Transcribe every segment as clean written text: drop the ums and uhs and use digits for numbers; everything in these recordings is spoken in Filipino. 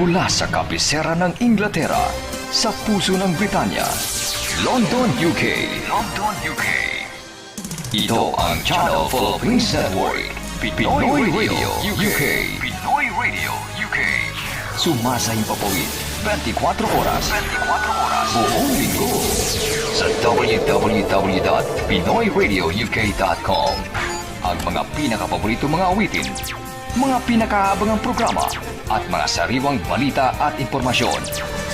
Mula sa kabisera ng Inglaterra, sa puso ng Britanya, London, UK. London, UK. Ito ang Channel Philippines Network, Pinoy Radio UK. Pinoy Radio UK. Sumasayang papawid 24 oras. 24 oras. Buong linggo. Sa www.pinoyradiouk.com. Ang mga pinakapaborito mga awitin, mga pinakaabangang programa, at mga sariwang balita at impormasyon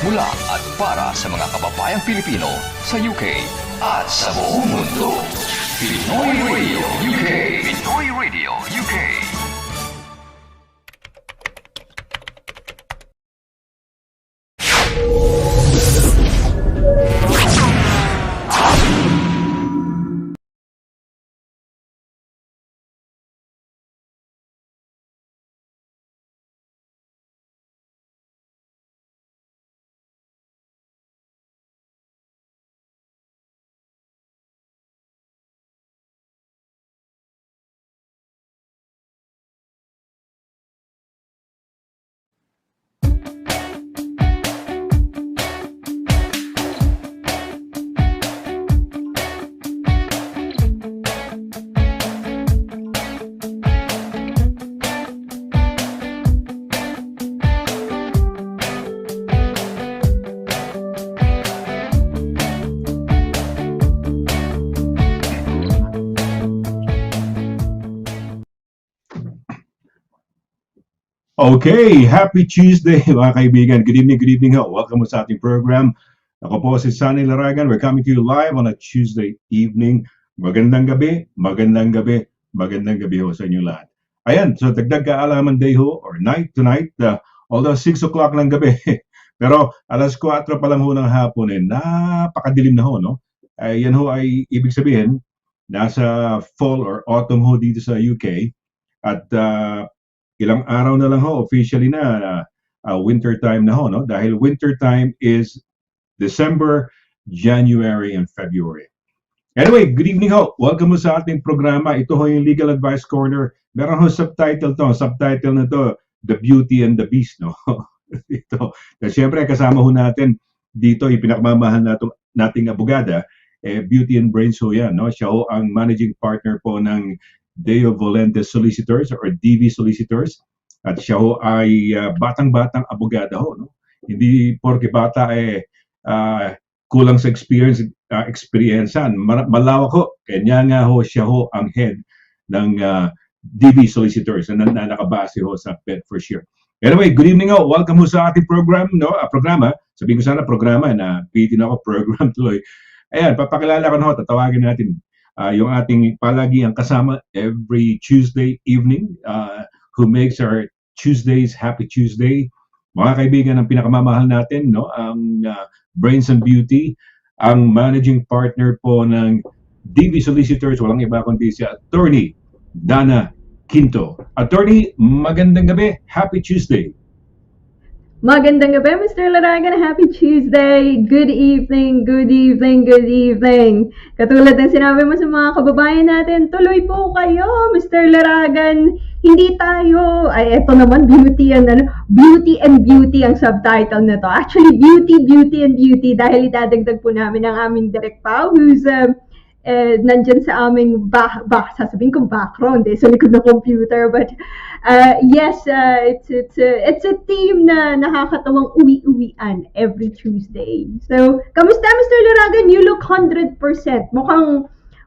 mula at para sa mga kababayang Pilipino sa UK at sa buong mundo. Pinoy Radio UK. Pinoy Radio UK. Okay, happy Tuesday mga kaibigan. Good evening ho. Welcome sa ating program. Ako po si Sunny Laragan. We're coming to you live on a Tuesday evening. Magandang gabi ho sa inyo lahat. Ayan, so dagdag kaalaman day ho or night tonight, although 6 o'clock ng gabi, pero alas 4 pa lang ho ng hapon napakadilim na ho, no? Yan ho ay ibig sabihin, nasa fall or autumn ho dito sa UK at ilang araw na lang ho, officially na winter time na ho, no? Dahil winter time is December, January, and February. Anyway, good evening ho. Welcome mo sa ating programa. Ito ho yung Legal Advice Corner. Meron ho subtitle to. Subtitle na to, The Beauty and the Beast, no? Ito. Kasi syempre, kasama ho natin dito, yung pinakamamahal nating abogada, Beauty and Brains ho yan, no? Siya ho ang managing partner po ng Deo Volentes Solicitors or DV Solicitors at siya ho ay batang-batang abogada ho, no? Hindi porke bata kulang sa experiencean, malawak ho, kanya nga ho siya ho ang head ng DV Solicitors na nakabase ho sa Bedfordshire. Anyway, good evening ho, welcome ho sa ating program, no? Programa, sabihin ko sana programa na pitin ako program tuloy. Ayan, papakilala ko na ho, tatawagin natin yung ating palagi ang kasama every Tuesday evening who makes our Tuesdays happy Tuesday. Mga kaibigan, ang pinakamamahal natin, no, ang Brains and Beauty, ang managing partner po ng DV Solicitors, walang iba kundi si Attorney Dana Quinto. Attorney, magandang gabi, happy Tuesday. Magandang gabi, Mr. Laragan. Happy Tuesday. Good evening, good evening, good evening. Katulad ng sinabi mo sa mga kababayan natin, tuloy po kayo, Mr. Laragan. Hindi tayo, eto naman, beauty and beauty ang subtitle na to. Actually, beauty and beauty dahil idadagdag po namin ang aming direct pa who's nandyan sa aming sasabihin ko background sa likod ng computer, but yes, it's a theme na nakakatawang uwi-uwian every Tuesday. So, kamusta Mr. Laragan? You look 100%.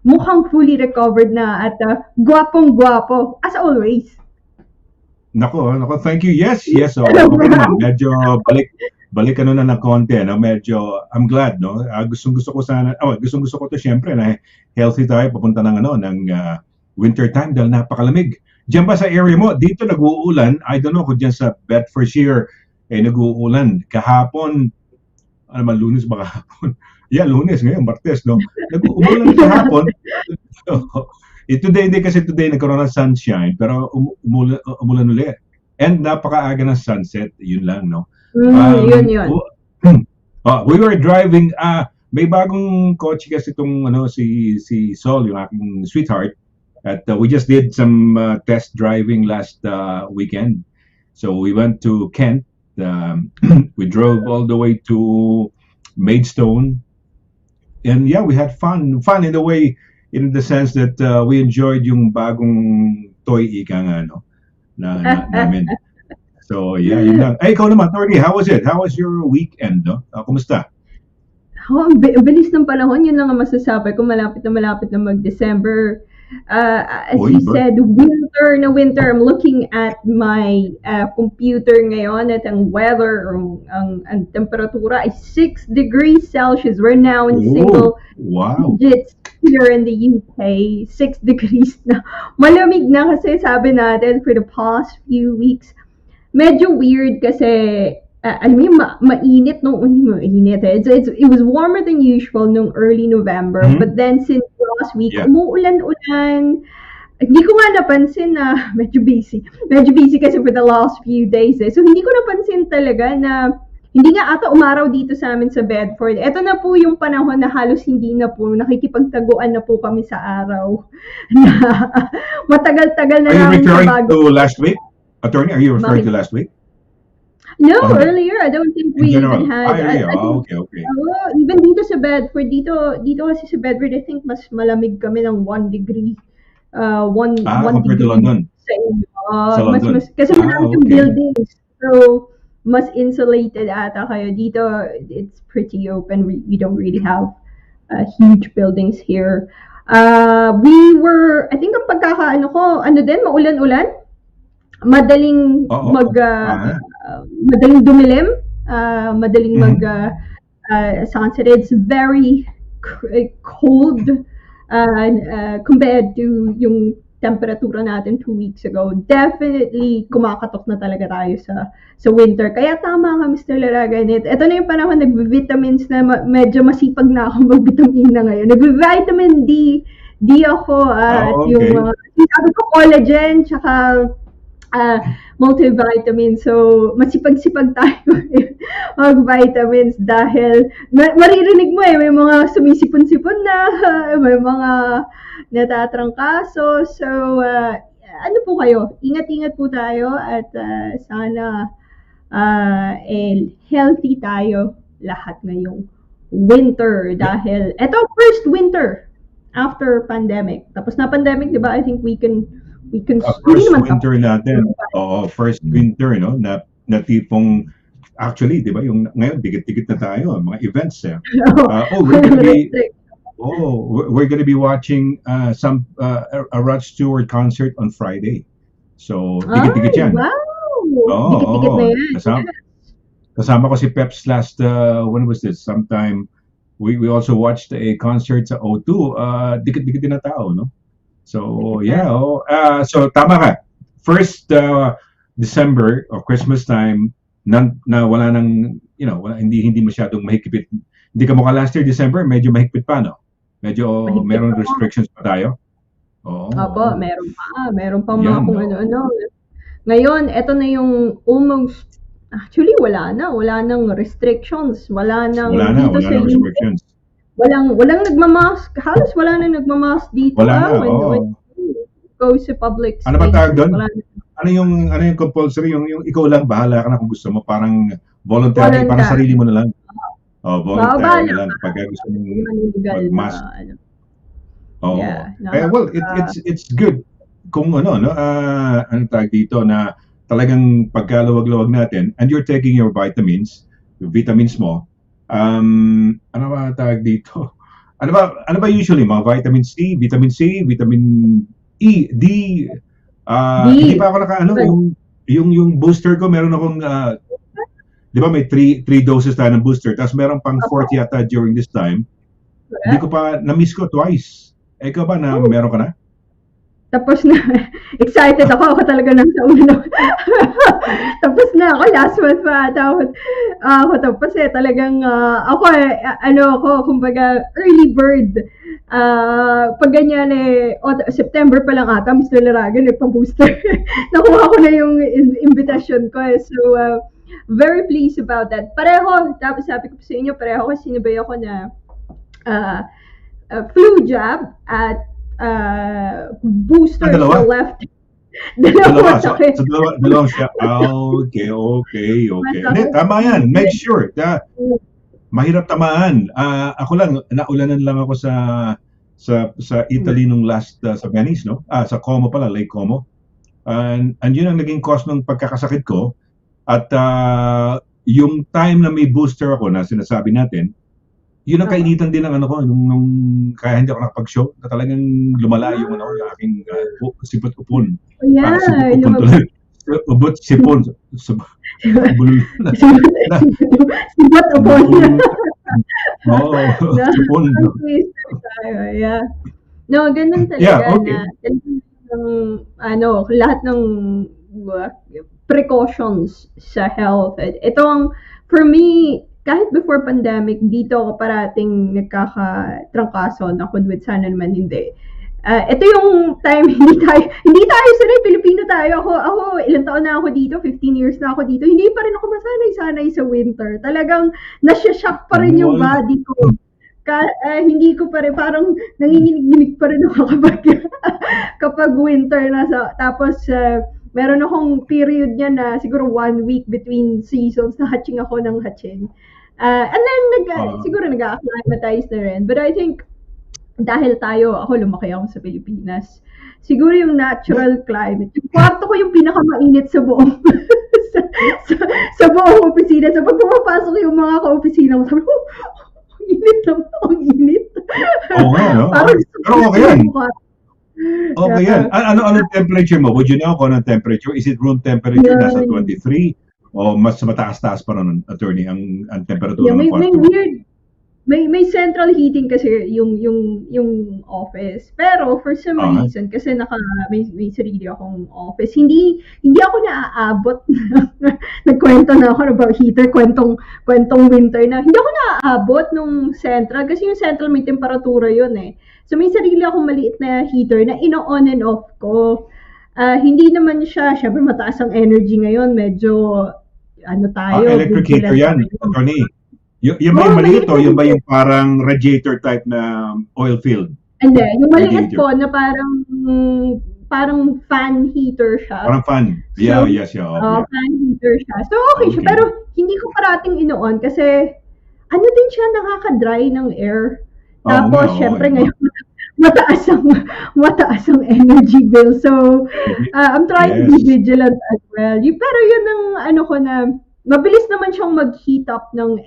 Mukhang fully recovered na at gwapong-gwapo as always. Nako, thank you. Yes. So, okay naman. Medyo balik ano na ng konti, no? Medyo I'm glad, no? Gustong-gusto ko sana, gustong-gusto ko to syempre na healthy tayo papunta ng winter time dahil napakalamig. Diyan ba sa area mo? Dito nag-uulan. I don't know kung diyan sa Bedfordshire nag-uulan. Kahapon, ano man, Lunes ba kahapon? Yeah, Lunes ngayon, Martes, no? Nag-uulan kahapon. Today nagkaroon ng sunshine, pero umulan ulit. And napakaaga ng sunset, yun lang, no? Yun. We were driving, may bagong kotse kasi itong si Sol, yung aking sweetheart. At we just did some test driving last weekend. So we went to Kent we drove all the way to Maidstone, and yeah, we had fun in the way, in the sense that we enjoyed yung bagong toy ika nga, no, namin. So yeah, yun lang. Ay, ikaw naman, Torny, how was it? How was your weekend, no? Kumusta? Ang bilis ng panahon, yun lang ang masasabi ko, malapit na mag-December. As Uy, you said, winter na winter. I'm looking at my computer ngayon at ang weather, ang temperatura ay 6 degrees Celsius. We're now in single wow. digits here in the UK. 6 degrees na. Malamig na kasi sabi natin for the past few weeks. Medyo weird kasi alam mo, mainit nung mainit eh. It was warmer than usual nung early November, but then since last week, umuulan-ulan. Hindi ko nga napansin na medyo busy. Medyo busy kasi for the last few days eh. So hindi ko napansin talaga na hindi nga ata umaraw dito sa amin sa Bedford. Ito na po yung panahon na halos hindi na po, nakikipagtaguan na po kami sa araw. Matagal-tagal na namin sa bago. Are you referring to last week? Attorney, are you referring to last week? No, earlier. I don't think we even had. Okay. Even dito sa Bedford, dito kasi sa Bedford, I think mas malamig kami ng 1 degree. One compared degree to London. Sa London. Kasi marami yung buildings. So, mas insulated ata kayo. Dito, it's pretty open. We don't really have huge buildings here. We were, I think ang pagkakaano ko, maulan-ulan. Madaling madaling dumilim, madaling sunset. It's very cold compared to yung temperatura natin 2 weeks ago. Definitely kumakatok na talaga tayo sa winter. Kaya tama ka, Mr. Laragan. Ito na yung panahon, nag-vitamins na medyo masipag na ako mag-vitamin na ngayon. Nag-vitamin D ako at yung sabi ko collagen tsaka multivitamin. So, masipag-sipag tayo mag-vitamins dahil maririnig mo may mga sumisipon-sipon na, may mga natatrangkaso. So, ano po kayo? Ingat-ingat po tayo at sana healthy tayo lahat ngayong winter dahil eto first winter after pandemic. Tapos na pandemic, 'di ba? I think we can first winter natin. First winter, no? Na tipong actually, 'di ba? Yung ngayon dikit-dikit na tayo, mga events eh. We're gonna be watching a Rod Stewart concert on Friday. So, dikit-dikit 'yan. Wow. Dikit-dikit na 'yan. Kasama ko si Peps last when was this? Sometime we also watched a concert sa O2. Dikit-dikit din na tao, no? So, yeah. So, tama ka. First December or Christmas time, na wala nang, hindi masyadong mahigpit. Hindi ka mukha last year, December, medyo mahigpit pa, no? Medyo meron restrictions pa tayo. Opo, meron pa mga kung ano-ano. Ngayon, eto na yung almost, actually, wala nang restrictions. Wala nang restrictions. Walang nagmamask. Halos wala nang nagmamask dito. When go sa public space. Ano ba tawag doon? Ano yung compulsory? Yung ikaw lang, bahala ka na kung gusto mo. Parang voluntary. Parang sarili mo na lang. Voluntary na lang kapag gusto mo mag-mask. It's good. Kung ano tawag dito na talagang pagkaluwag-luwag natin and you're taking your vitamins, yung vitamins mo, ano ba tawag dito? Ano ba usually mga vitamin C, vitamin E, D, hindi pa ako yung booster ko, meron akong di ba may 3 doses tayo ng booster, tapos meron pang 4th yata during this time. Hindi ko pa, na-miss ko twice. Ikaw ba meron ka na? Tapos na, excited ako talaga nasa ulo. Tapos na ako, last month pa. Tapos talagang, kumbaga, early bird. Pag ganyan September pa lang ata, Mr. Laragan, nagpa-booster. Nakuha ko na yung invitation ko. So, very pleased about that. Pareho, tapos sabi ko sa inyo, kasi sinabay ako na flu jab at booster sa left Dalawa. So, masakit. dalawang siya. Okay. Hindi, Masakit. tama yan. Make sure. Mahirap tamaan. Ako lang, naulanan lang ako sa Italy nung last, sa Venice, no? Sa Como pala, Lake Como. And yun ang naging cause ng pagkakasakit ko. At yung time na may booster ako na sinasabi natin, yun ang kainitan din ng ano ko, nung kaya hindi ako nakapag-show, na talagang lumala yung ano, yung aking sipot-upon. Yeah, Sipot-upon tuloy. Ubot, sipon. Bulol na. Sibot upon. Oo, sipon. Yeah. No, ganun talaga Yeah, okay. na lahat ng precautions sa health. Ito ang, for me, kahit before pandemic, dito ako parating nagkakatrangkaso na with sana naman hindi. Ito yung time, hindi tayo sanay, Pilipino tayo. Ako, ilang taon na ako dito, 15 years na ako dito, hindi pa rin ako masanay sa winter. Talagang, nasya-shock pa rin yung body ko. Hindi ko pa rin, parang nanginginig pa rin ako kapag winter na. Tapos, meron akong period niya na siguro 1 week between seasons na hatching ako ng hatching. And then, siguro nag-acclimatize na rin. But I think, dahil ako lumaki ako sa Pilipinas, siguro yung natural climate, yung kwarto ko yung pinakamainit sa buong sa buong opisina. So, pag pumapasok yung mga ka-opisina ko, sabi ko, init naman, ang init. Oo nga, no? Pero okay yan. Okay yan. Ano temperature mo? Would you know kung anong temperature? Is it room temperature? Nasa 23? O mas mataas-taas pa nun, attorney, ang temperature ng kwarto? May central heating kasi yung office. Pero for some reason, kasi may sarili akong office, hindi ako naaabot. Nagkwento na ako about heater, kwentong winter na. Hindi ako naaabot nung central kasi yung central may temperatura yun eh. So may sarili akong maliit na heater na ino-on and off ko. Hindi naman siya, syempre mataas ang energy ngayon, medyo tayo. Electric heater yan, attorney. Yung ba yung maliit o yung ba yung parang radiator type na oil filled? Hindi, yung maliit po na parang fan heater siya. Parang fan. Yeah, yes. Okay. Fan heater siya. So okay siya, pero hindi ko parating ino-on kasi din siya, nakaka-dry ng air. Tapos syempre ngayon mataas ang energy bill. So I'm trying to be vigilant as well. Pero yun ang ko na mabilis naman siyang mag-heat up ng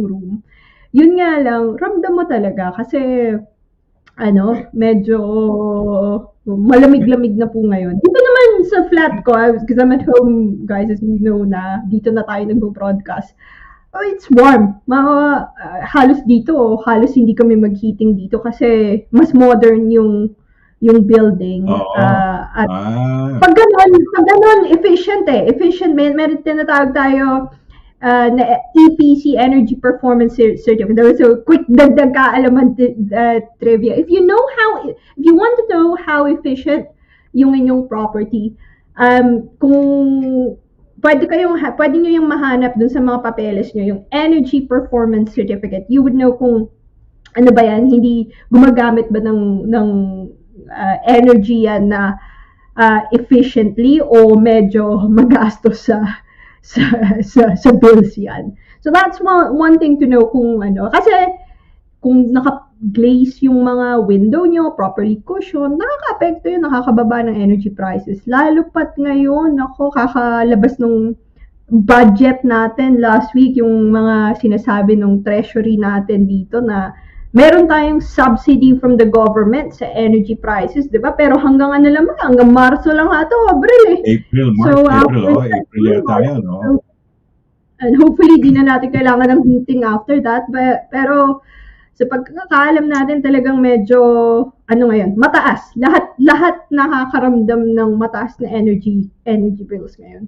room. Yun nga lang, ramdam mo talaga kasi medyo malamig-lamig na po ngayon. Dito naman sa flat ko, because I'm at home, guys, as you know na, dito na tayo nagbo-broadcast. It's warm. Halos hindi kami mag-heating dito kasi mas modern yung building. At pag ganun, efficient. Meron tinatawag tayo na EPC, Energy Performance Certificate. So, quick dagdag kaalaman trivia. If you want to know how efficient yung inyong property, kung pwede nyo yung mahanap dun sa mga papeles nyo, yung Energy Performance Certificate, you would know kung ano ba yan, hindi gumagamit ba ng energy yan na efficiently o medyo magastos sa bills yan. So that's one thing to know kung kasi kung naka-glaze yung mga window nyo, properly cushion, nakaka-apekto yun, nakakababa ng energy prices. Lalo pat ngayon, kakalabas ng budget natin last week, yung mga sinasabi ng treasury natin dito na meron tayong subsidy from the government sa energy prices, di ba? Pero hanggang hanggang Marso lang ito, Abril eh. April yata yan, no? And hopefully, di na natin kailangan ng heating after that. Pero sa pagkakaalam natin, talagang medyo, ngayon, mataas. Lahat nakakaramdam ng mataas na energy bills ngayon.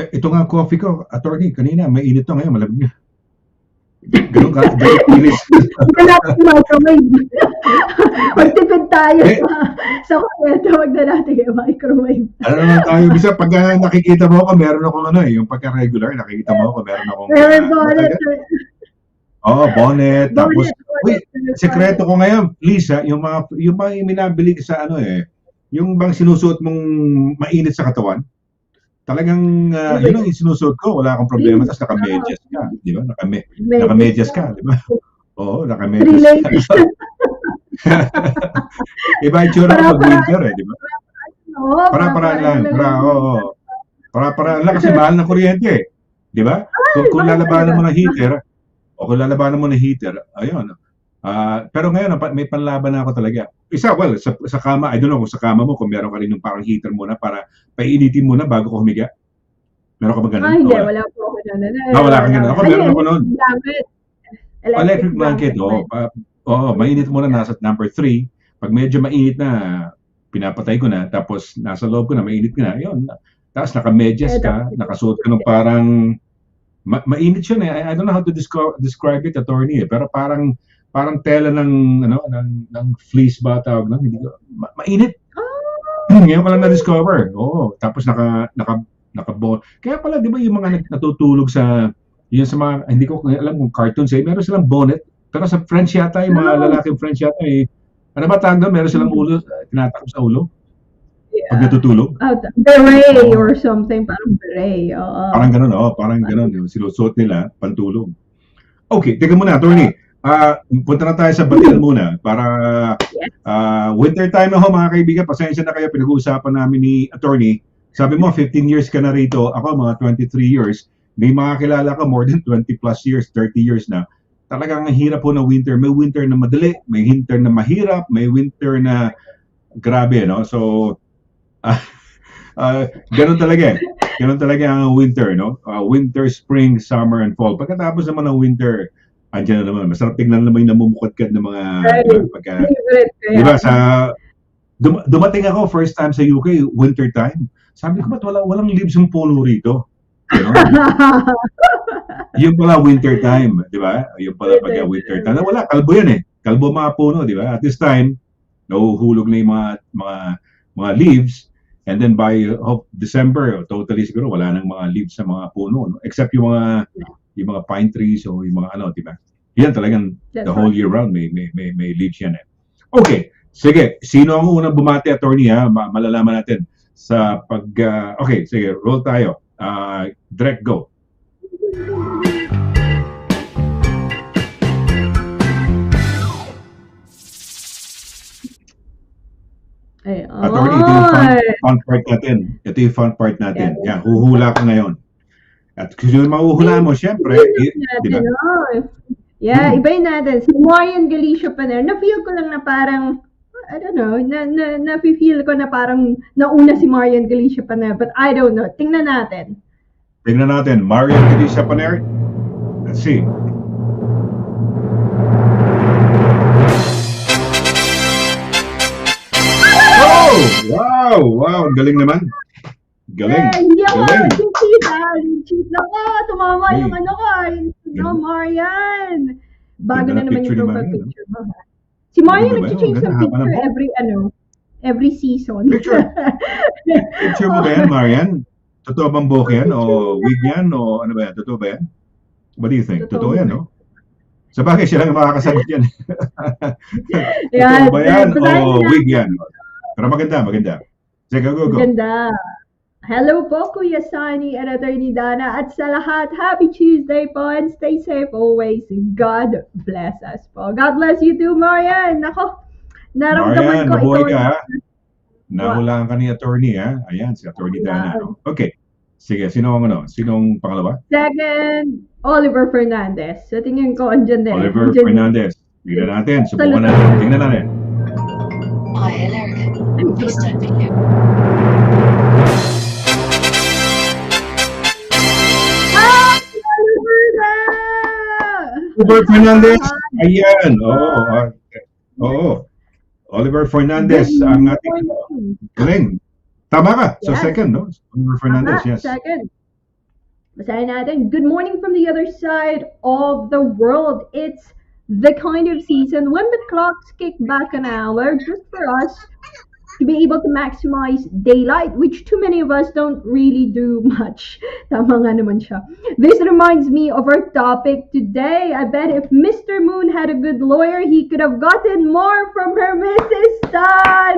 Ito nga coffee ko, attorney, kanina, may init na ngayon, malamig na. Ganun ka, inis. Hindi natin microwave. Magtipid tayo sa kwento, wag na natin yung microwave. Ano naman tayo, bisa pag nakikita mo ako, meron akong yung pagka-regular, nakikita mo ako, meron akong bonnet. Bonnet. Tapos, sekreto ko ngayon, please, yung mga minabili sa Yung bang sinusuot mong mainit sa katawan, talagang yun ang sinusuot ko, wala akong problema. Tapos nakamedyas ka, di ba? Nakamedyas ka, di ba? Oo, nakamedyas ka. Iba yung tsura ko pag winter di ba? Para-paraan lang. Para-paraan lang kasi mahal ng kuryente di ba? Kung lalabanan mo ng heater, ayun. Pero ngayon, may panlaban na ako talaga. Sa kama, I don't know kung sa kama mo, kung meron ka rin yung parang heater muna para painitin muna bago ko humiga. Meron ka ba ganun? Hindi, wala po ako ganun. Wala ka ganun. Ako, meron ako noon. Electric blanket, mainit muna, nasa number 3. Pag medyo mainit na, pinapatay ko na, tapos nasa loob ko na, mainit ka na, yun. Tapos nakamedyas ka, nakasuot ka ng parang, mainit siya I don't know how to describe it, attorney, pero parang tela ng fleece ba tawag lang, hindi ko, mainit. Ngayon ko lang na-discover. Tapos kaya pala, di ba yung mga natutulog yun sa mga, hindi ko alam kung cartoons meron silang bonnet, pero sa French yata, yung mga lalaking French yata, ano ba tawag doon? Meron silang ulo, tinatakip sa ulo. Pag natutulog. Beret or something, parang beret. Parang ganun. Yung sinusuot nila, pantulog. Okay, teka muna, attorney. Punta na tayo sa batian muna para winter time na mga kaibigan. Pasensya na kayo, pinag-uusapan namin ni attorney. Sabi mo, 15 years ka na rito. Ako, mga 23 years. May mga kilala ka, more than 20 plus years, 30 years na. Talagang hirap po na winter. May winter na madali, may winter na mahirap, may winter na grabe, no? So, ganun talaga. Ganun talaga ang winter, no? Winter, spring, summer, and fall. Pagkatapos naman ng winter, andyan na naman. Masarap tignan naman yung namumukadkad ng mga, diba, dumating ako first time sa UK, winter time. Sabi ko, ba't walang leaves yung puno rito? You know? Yung pala winter time, di ba? Yung pala pag winter time. Wala, kalbo yan Kalbo mga puno, di ba? At this time, nahuhulog na yung mga leaves. And then by December, totally siguro wala nang mga leaves sa mga puno, no? Except yung mga pine trees o yung mga di ba? Yan talagang the whole year round may leaves yan Okay, sige. Sino ang unang bumati, attorney, malalaman natin sa okay, sige, roll tayo. Direct go. Attorney, ito yung fun part natin. Ito yung fun part natin. Yan, huhula ko ngayon. At kung yung mahuhulaan mo, syempre, di ba? Ibayin natin. Si Marian Galicia Paner, na-feel ko lang na parang, I don't know, na-feel ko na parang nauna si Marian Galicia Paner, but I don't know. Tingnan natin. Marian Galicia Paner. Let's see. Wow, galing naman. Galing. Hindi ako cheat lang tumama yung Marian. Bago na naman yung profile picture mo. Si Marian nag-change ng picture every season. Picture mo ba yan, Marian? Totoo bang buhok yan? O wig yan? O ano ba yan? Totoo ba yan? What do you think? Totoo yan, no? Sa bagay, siya lang makakasagot yan. Totoo ba yan? O wig yan? Pero maganda. Sige, go. Maganda. Hello po, Kuya Sunny at Attorney Dana. At sa lahat, happy Tuesday po and stay safe always. God bless us po. God bless you too, Marian. Nako, naramdaman Marian, ko mabuhay ka, nahulaan ka ni Attorney, Ayan, si Attorney Dana. Okay. Sige, sinong pangalawa? Second, Oliver Fernandez. So, tingin ko, andyan din. Oliver Fernandez. Tingnan natin. Subukan natin. Tingnan natin. Hi, Eric. Please don't be here. Oliver Fernandez. Ayan. Oo. Oliver Fernandez ang ating galing. Tama ka. So second, no? Oliver Fernandez, yes. Second. Basahin natin. Good morning from the other side of the world. It's the kind of season when the clocks kick back an hour just for us to be able to maximize daylight, which too many of us don't really do much. Tama nga naman siya. This reminds me of our topic today. I bet if Mr. Moon had a good lawyer, he could have gotten more from her Mrs. Sun.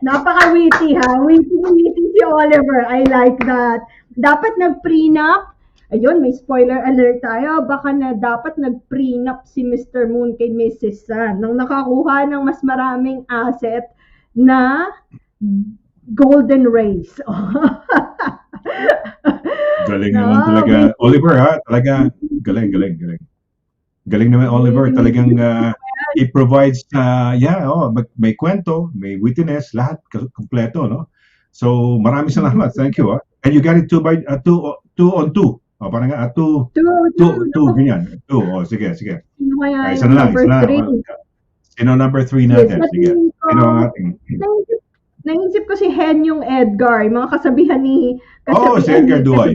Napaka-witty ha. Witty si Oliver. I like that. Dapat nag-prenup. Ayun, may spoiler alert tayo. Baka na dapat nag-prenup si Mr. Moon kay Mrs. Sun nang nakakuha ng mas maraming asset na golden race. Galing No, naman talaga. Oliver ha, talaga galing. Galing naman Oliver, talagang it provides may kwento, may wittiness, lahat kompleto, no? So maraming salamat. Thank you. And you got it two on two. O, parang nga, two, ganyan. Two, sige. Sino kaya Isa yung na lang. number 3? Sino number 3 natin? Sige. Sino ang ating? Naisip ko si Henyong Edgar, yung mga kasabihan ni si Edgar Duway.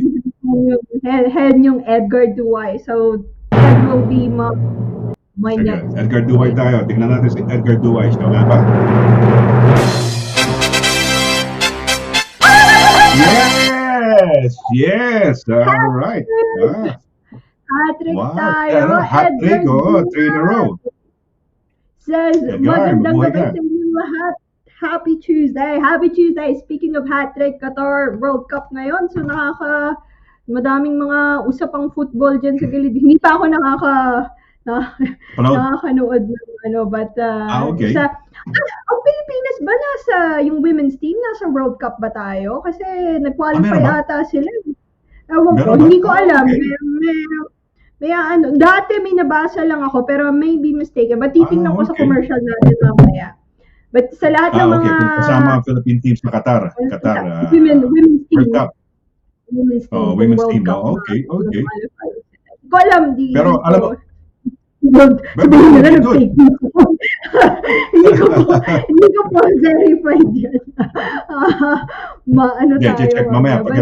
Henyong Edgar Duway. So, that will be my Sige, next. Edgar Duway tayo. Tingnan natin si Edgar Duway. Siya nga ba? Yes. All right. Hat-trick Wow. tayo. Hat-trick. Edgar 3 in a row. Says, Edgar, magandang mabuhay gabi ka. sa inyo lahat. Happy Tuesday. Happy Tuesday. Speaking of hat-trick, Qatar World Cup ngayon. So, madaming mga usapang football dyan sa gilid. Hindi pa ako nakakanood ng but okay. ang Pilipinas ba yung women's team nasa World Cup ba tayo? Kasi nag-qualify meron ba? ata sila. Ewan ko, Meron ba? hindi ko alam. Okay. Dati may nabasa lang ako pero may be mistaken. But titingnan ko sa Okay. commercial natin mamaya. But sa lahat ng Okay. mga Kung kasama ang Philippine teams na Qatar. women's team. World Cup. Women's team. Oh, women's World team. Cup Oh, okay. nag-qualify. Hindi ko alam. Pero alam mo, sabihin nila good. nag-fake news ako. Hindi ko po verified yan. check tayo. mamaya. But,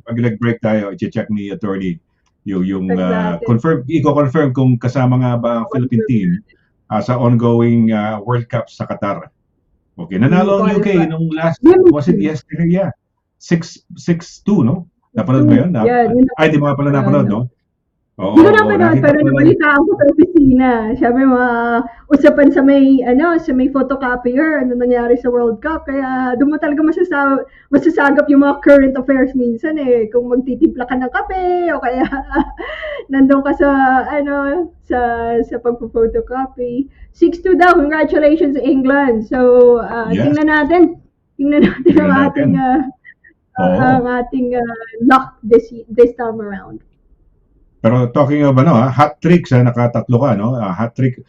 Pag nag-break tayo, i-check ni attorney yung Exactly. i-confirm kung kasama nga ba ang Philippine team sa ongoing World Cup sa Qatar. Okay, nanalo ang UK nung last, was it yesterday? Yeah. 6-2, no? Napanood mo yun? Yeah, Ay, di mo nga pala napanood, no? Oo, Hindi ko napanood, nakita pero ko lang. nabalitaan ko sa opisina. Siyempre, mga usapan sa may photocopier, ano nangyari sa World Cup. Kaya doon mo talaga masasagap yung mga current affairs minsan eh. Kung magtitimpla ka ng kape, o kaya nandun ka sa pagpo-photocopy. 6-2 daw, congratulations England. So, Yes. tingnan natin ang ating luck this time around. Pero talking of hat-trick nakatatlo ka, no? Hat-trick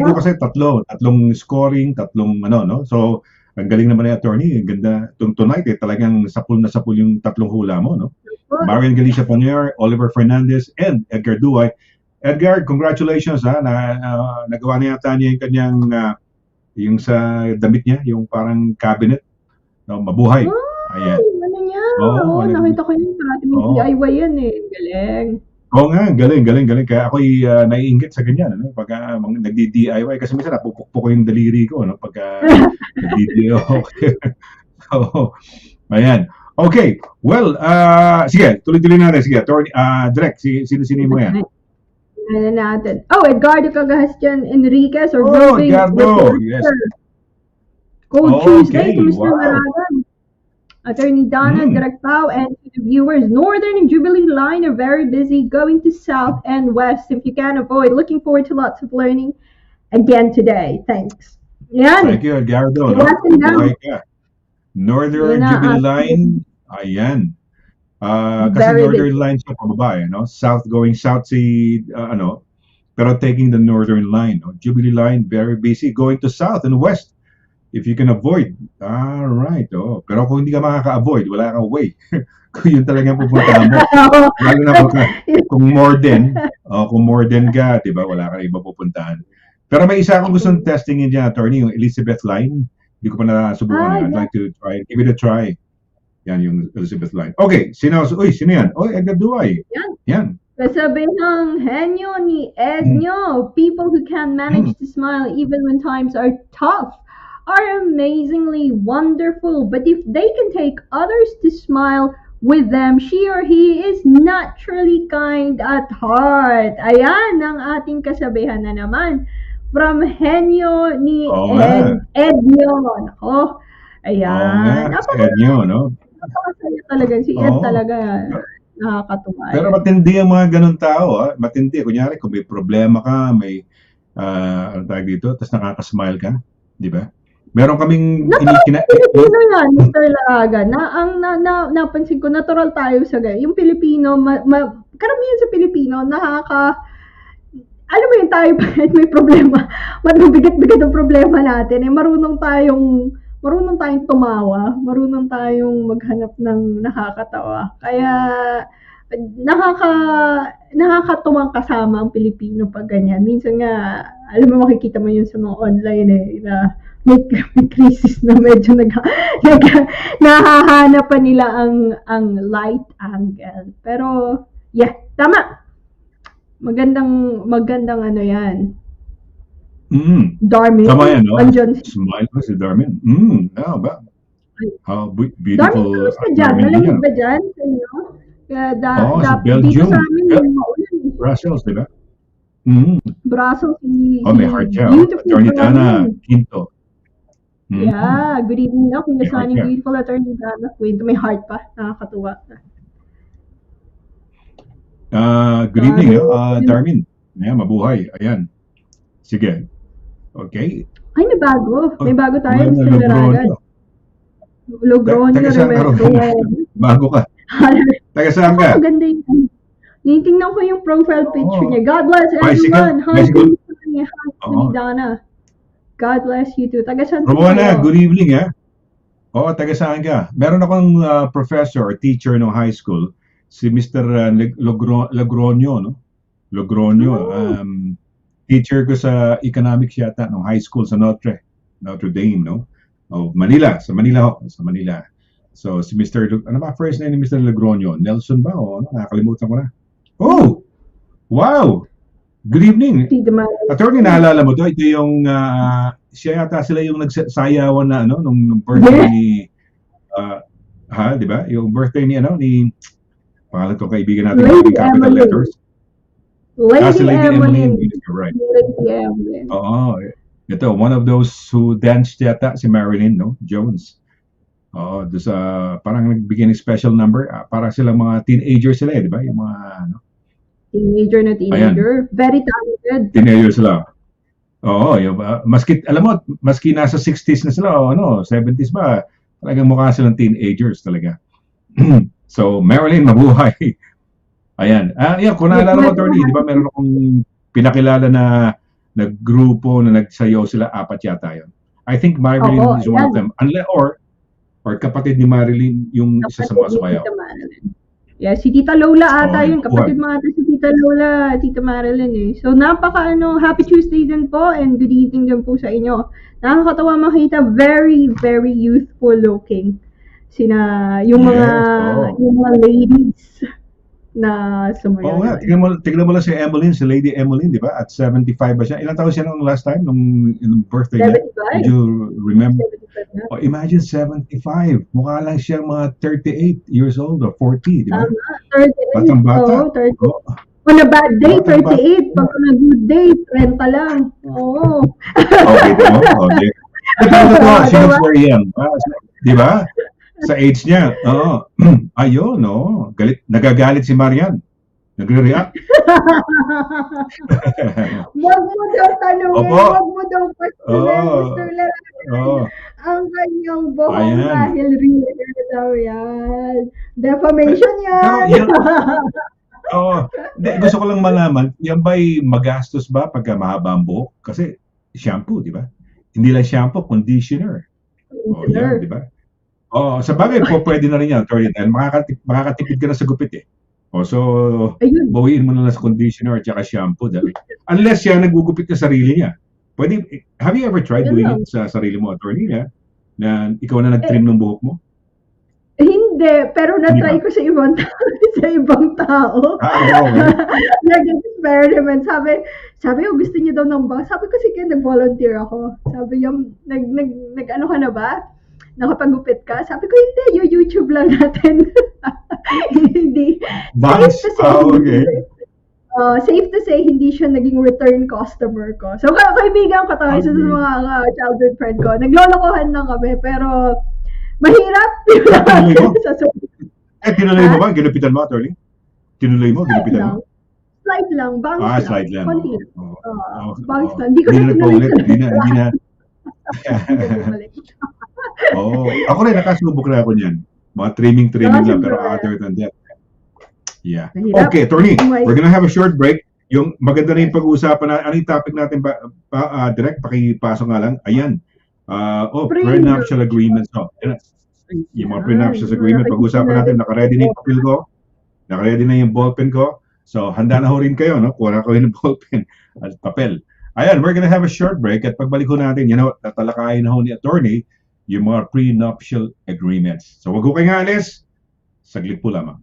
ko kasi tatlong scoring, tatlong no? So, ang galing naman ni attorney, ang ganda. Tonight talagang sapul na sapul yung tatlong hula mo, no? Marian Galicia Panier, Oliver Fernandez, and Edgar Duway. Edgar, congratulations nagawa na yata niya yung kanyang yung sa damit niya, yung parang cabinet. No, mabuhay. Ayan. Ano niya? Oo, nakita ko yun. Parati may DIY yan eh. Galing. Oo nga, galing. Kaya ako'y naiinggit sa ganyan. Ano? Pagka nagdi-DIY, kasi minsan napupukpok ko yung daliri ko. No? Pagka nagdi-DIY. So, ayan. Okay. Well, sige, tuloy-tuloy natin. Sige, Direk, sino mo yan? Ano natin? Edgardo Cagastian Enriquez or Edgardo, yes. Code Tuesday to Mr. Wow. Maragan. Attorney Donna, Direct Pao, and to the viewers, Northern and Jubilee Line are very busy going to South and West if you can avoid. Looking forward to lots of learning again today. Thanks. Yan. Thank you, Edgardo. No? Northern Jubilee Line, ayan. Kasi Very Northern busy. Line siya pababa, no? Going south pero taking the Northern Line. No? Jubilee Line, very busy. Going to South and West. If you can avoid, right. Pero kung hindi ka makaka-avoid, wala kang way. Kung yun talaga pupuntahan mo. Lalo na kung more than ka, di ba? Wala kang iba pupuntahan. Pero may isa akong gustong testingin dyan, attorney, yung Elizabeth Line. Hindi ko pa nasubukan. I'd like to try. Give it a try. Yan yung Elizabeth Line. Okay, sino yan? Edgar Duway. Yan. Sabi ng henyo ni Ednyo, people who can manage to smile even when times are tough are amazingly wonderful, but if they can take others to smile with them, she or he is naturally kind at heart. Ayan ang ating kasabihan na naman. From henyo ni Oo nga. Ed yun. Oh, Oo nga. ayan. Si Enyo, no? Napakasaya talaga. Si Ed Oo. talaga. Nakakatuwa Pero yan. matindi ang mga ganun tao, matindi. Kunyari, kung may problema ka, may, ano tawag dito, tapos nakakasmile ka, di ba? Meron kaming Natural Pilipino yan, Mr. Laraga. Napansin ko, natural tayo sa ganyan. Yung Pilipino, karamihan sa Pilipino, alam mo yun, tayo pa may problema. Mabigat-bigat ang problema natin. Marunong tayong tumawa. Marunong tayong maghanap ng nakakatawa. Kaya, nakakatuwang kasama ang Pilipino pag ganyan. Minsan nga, alam mo, makikita mo yun sa mga online na may crisis na medyo nahahanap pa nila ang light angle. Pero, yeah, tama. Magandang ano yan. Darmin. Tama yan, no? Andyan Smile ko si Darmin. Ba? How beautiful. Darmin, kamusta dyan? Malamig ba dyan sa inyo? Sa Dito Belgium. sa amin, maulan eh. Brussels, di ba? Brussels, May heart siya. beautiful Attorney Dana Darmin. Quinto. Yeah, good evening na. Kuya May heart Sunny, siya. beautiful Attorney Dana Quinto. May heart pa. Nakakatuwa. Good evening, Darmin. Ayan, mabuhay. Ayan. Sige. Okay. Ay, may bago. May bago tayo, Mga Mr. Laragan. Logroño, Taga saan ka Remetro. rin? Bago ka. Taga saan ka? Maganda yun. Tinitingnan ko yung profile picture Oo. niya. God bless Bicycle? everyone. Hi, Bicycle? Anthony Dana. God bless you too. Taga saan Romana, kayo? good evening, ha? Oo, taga saan ka? Meron akong professor or teacher no high school, si Mr. Logroño, no? Logroño. Teacher ko sa economics yata no high school sa Notre Dame, no? Manila, sa Manila. So si Mr. Ano ba first name ni Mr. Logroño? Nelson ba o ano? Nakakalimutan ko na. Oh! Wow! Good evening. Si Damar. Attorney, naalala mo to? Ito yung siya yata sila yung nagsayawan na ano nung birthday ni di ba? Yung birthday ni pangalan ko kaibigan natin Lady yung capital Emily. letters. Lady Si Lady Evelyn. Emily. You're right. Lady Evelyn. Oo. Ito, one of those who danced yata, si Marilyn, no? Jones. Oo, doon sa, parang nagbigay ng special number. Para silang mga teenager sila, di ba? Yung mga, Teenager. Very talented. teenager sila. Oo, yung, maski nasa 60s na sila, 70s ba, talagang mukha silang teenagers talaga. So, Marilyn, mabuhay. Ayan. Kung naalala mo, Attorney, di ba meron akong pinakilala na grupo na nagsayaw sila, 4 yata yun. I think Marilyn is one of them. Or kapatid ni Marilyn yung isa sa mga sumayaw. Yeah, si Tita Lola ata yun. buhay. Kapatid mo ata si Tita Lola, Tita Marilyn eh. So, happy Tuesday din po and good evening din po sa inyo. Nakakatawa makita, very, very youthful looking. Yung mga ladies na sumayaw. Oo nga, tignan mo lang si Emmeline, si Lady Emmeline, di ba? At 75 ba siya? Ilang taon siya nung last time, nung birthday niya? 75. Did you remember? 75 na. Imagine 75. Mukha lang siya mga 38 years old or 40, di ba? Tama, 38. Batang-bata. Oo, 38. Oo. On a bad day, Batang-bata. 38. Pag on a good day, 30 lang. Oo. Okay, di ba? Okay. Ito, she looks very young. Di ba? Sa age niya. Oo. Ayun, no? Nagagalit si Marian. Nagre-react. Wag mo daw tanungin, Opo. wag mo daw questionin, Oo. Mr. Laragan. Oo. Ang kanyang buhok Ayan. dahil real daw yan. Defamation yan. Gusto ko lang malaman, yan ba'y magastos ba pagka mahaba ang buhok? Kasi shampoo, di ba? Hindi lang shampoo, conditioner. Yan, di ba? Sa bagay po, pwede na rin yan, Attorney, dahil makakatipid ka na sa gupit eh. So, Ayun. bawiin mo na lang sa conditioner at saka shampoo. Dahil, unless siya nagugupit sa sarili niya. Have you ever tried Ayun doing lang. it sa sarili mo, Attorney, na ikaw na nag-trim ng buhok mo? Hindi, pero na-try ko sa ibang tao, sa ibang tao. Okay. Nag-experiment. Sabi ko, gusto niya daw ng bank. Sabi ko, sige, nag-volunteer ako. Sabi niya, nag-ano ka na ba? Nakapagupit ka? Sabi ko, hindi, yung YouTube lang natin. Hindi. Banks? Safe to say, Okay. safe to say, hindi siya naging return customer ko. So, kaibigan ko to, isa sa mga childhood friend ko. Naglolokohan lang kami, pero mahirap. Tinuloy mo? Sa Tinuloy mo ba? Ginupitan mo, attorney? Tinuloy mo? Ginupitan mo? Slide lang, bangs lang. Slide lang. Konti lang. Bangs Oo. lang. Hindi ko na Hindi na tinuloy. paulit. Hindi na. Hindi ko bumalik. Ako rin, nakasubok na ako niyan. Mga trimming lang, siyempre. pero other than that. Yeah. Mahirap. Okay, attorney, Oh my- we're gonna have a short break. Yung maganda na yung pag-uusapan na, ano yung topic natin ba, direct, pakipasok nga lang. Ayan. Prenuptial agreements. Yung mga prenuptial agreement, pag-uusapan natin, nakaready na yung papel ko, nakaready na yung ballpen ko. So, handa na ho rin kayo, no? Kuha na ko yung ballpen at papel. Ayan, we're gonna have a short break at pagbalik ko natin, tatalakayin na ho ni attorney yung mga prenuptial agreements. So, wag ko kayo alis. Saglit po lamang.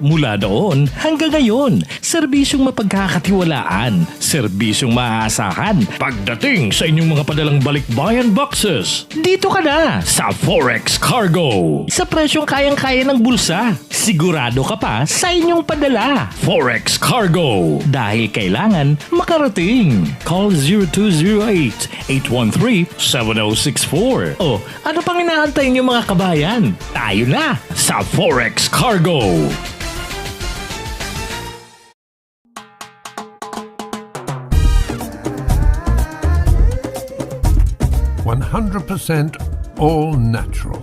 Mula doon hanggang ngayon, serbisyong mapagkakatiwalaan, serbisyong maaasahan pagdating sa inyong mga padalang balikbayan boxes. Dito ka na sa Forex Cargo. Sa presyong kayang-kaya ng bulsa, sigurado ka pa sa inyong padala. Forex Cargo. Dahil kailangan makarating. Call 0208-813-7064. O ano pang inaantay niyo mga kabayan? Tayo na sa Forex Cargo. 100% all natural.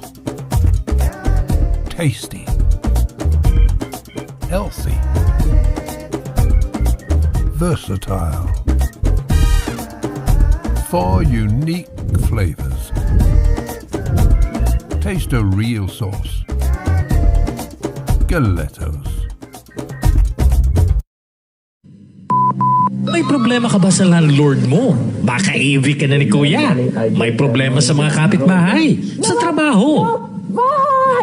Tasty. Healthy. Versatile. 4 unique flavors. Taste a real sauce. Galettos. May problema ka ba sa landlord mo? Baka AV ka na ni Kuya. May problema sa mga kapitbahay, sa trabaho.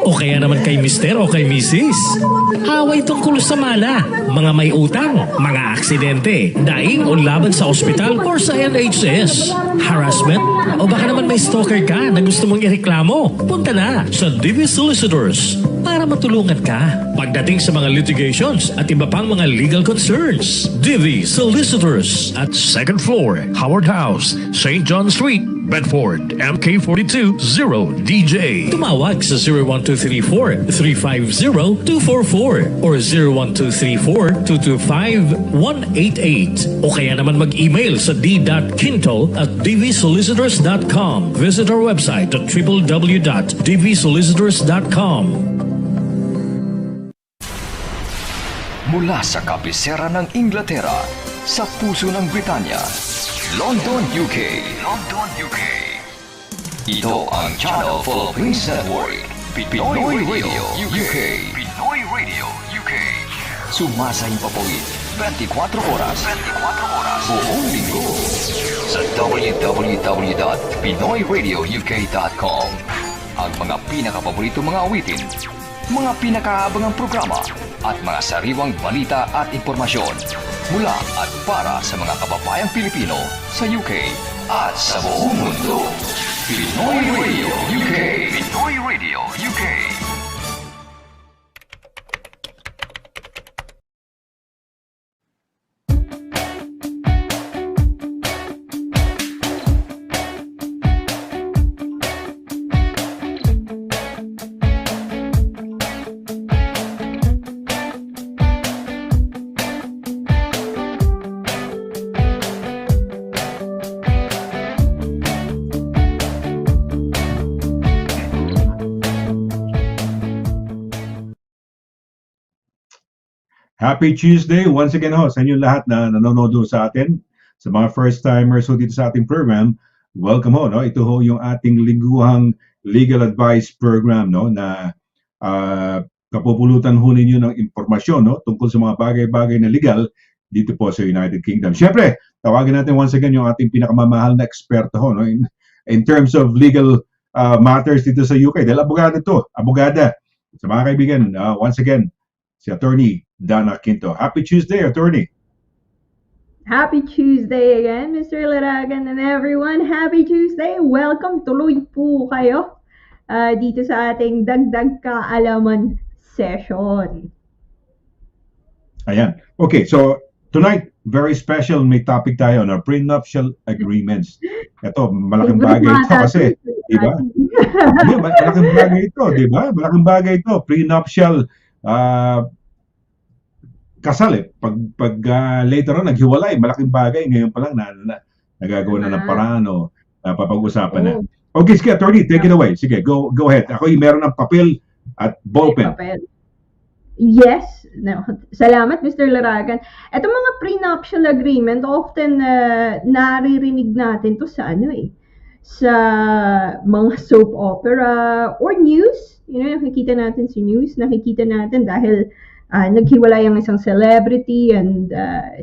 O kaya naman kay Mister o kay Mrs. Away tungkol sa mala, mga may utang, mga aksidente, daing o laban sa ospital or sa NHS, harassment, o baka naman may stalker ka na gusto mong ireklamo. Punta na sa DV Solicitors para matulungan ka pagdating sa mga litigations at iba pang mga legal concerns. DV Solicitors at 2nd floor, Howard House, St. John Street, Bedford, MK42 0DJ. Tumawag sa 01234-350-244 or 01234-225-188 o kaya naman mag-email sa d.quinto@dvsolicitors.com. Visit our website at www.dvsolicitors.com. Mula sa kabisera ng Inglaterra, sa puso ng Britanya, London, UK. London, UK. Ito ang Channel Philippines Network. Pinoy Radio, UK. Pinoy Radio, UK. Sumasayang papawid 24 oras. 24 oras. Buong linggo. Sa www.pinoyradiouk.com. Ang mga pinakapaborito mga awitin, mga pinakaabangang programa, at mga sariwang balita at impormasyon mula at para sa mga kababayang Pilipino sa UK at sa buong mundo. Pinoy Radio UK. Pinoy Radio UK. Happy Tuesday once again ho sa inyo lahat na nanonood ho sa atin. Sa mga first-timers ho dito sa ating program, welcome ho. No? Ito ho yung ating lingguhang legal advice program no? Na kapupulutan ho ninyo ng impormasyon no? Tungkol sa mga bagay-bagay na legal dito po sa United Kingdom. Siyempre, tawagin natin once again yung ating pinakamamahal na eksperto ho. No? In terms of legal matters dito sa UK. Dahil abogada. So mga kaibigan, once again, si Attorney Dana Quinto. Happy Tuesday, Attorney. Happy Tuesday again, Mr. Laragan and everyone. Happy Tuesday. Welcome. Tuloy po kayo dito sa ating Dagdag Kaalaman session. Ayan. Okay, so tonight, very special, may topic tayo na prenuptial agreements. Ito, malaking bagay ito kasi, di ba? Malaking bagay ito, di ba? Malaking bagay ito, prenuptial kasal Pag later on, naghiwalay, malaking bagay. Ngayon pa lang nagagawa na ng paraan o papag-usapan na. Okay, sige, Attorney, take it away. Sige, go ahead. Ako yung meron ng papel at ballpen. Yes. No. Salamat, Mr. Laragan. Itong mga prenuptial agreement, often naririnig natin to sa sa mga soap opera or news. Nakikita natin sa news, nakikita natin dahil naghiwalay ang isang celebrity and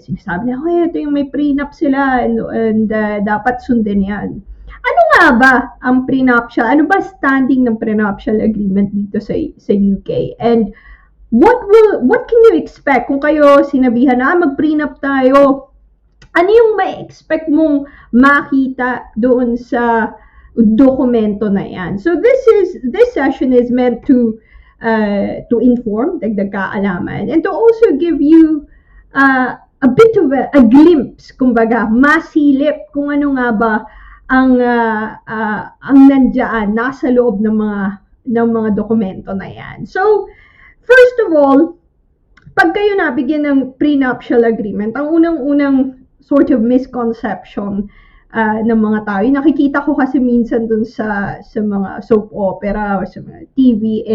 sinasabi na, ito yung may prenup sila and dapat sundin yan. Ano nga ba ang prenuptial? Ano ba standing ng prenuptial agreement dito sa UK? And what can you expect kung kayo sinabihan na mag-prenup tayo? Ano yung may expect mong makita doon sa dokumento na yan? So this session is meant to inform, dagdag kaalaman, and to also give you a bit of a glimpse, kumbaga, masilip kung ano nga ba ang nandiyan, nasa loob ng mga dokumento na yan. So, first of all, pag kayo nabigyan ng prenuptial agreement, ang unang sort of misconception ng mga tao, nakikita ko kasi minsan dun sa mga soap opera o sa mga TV,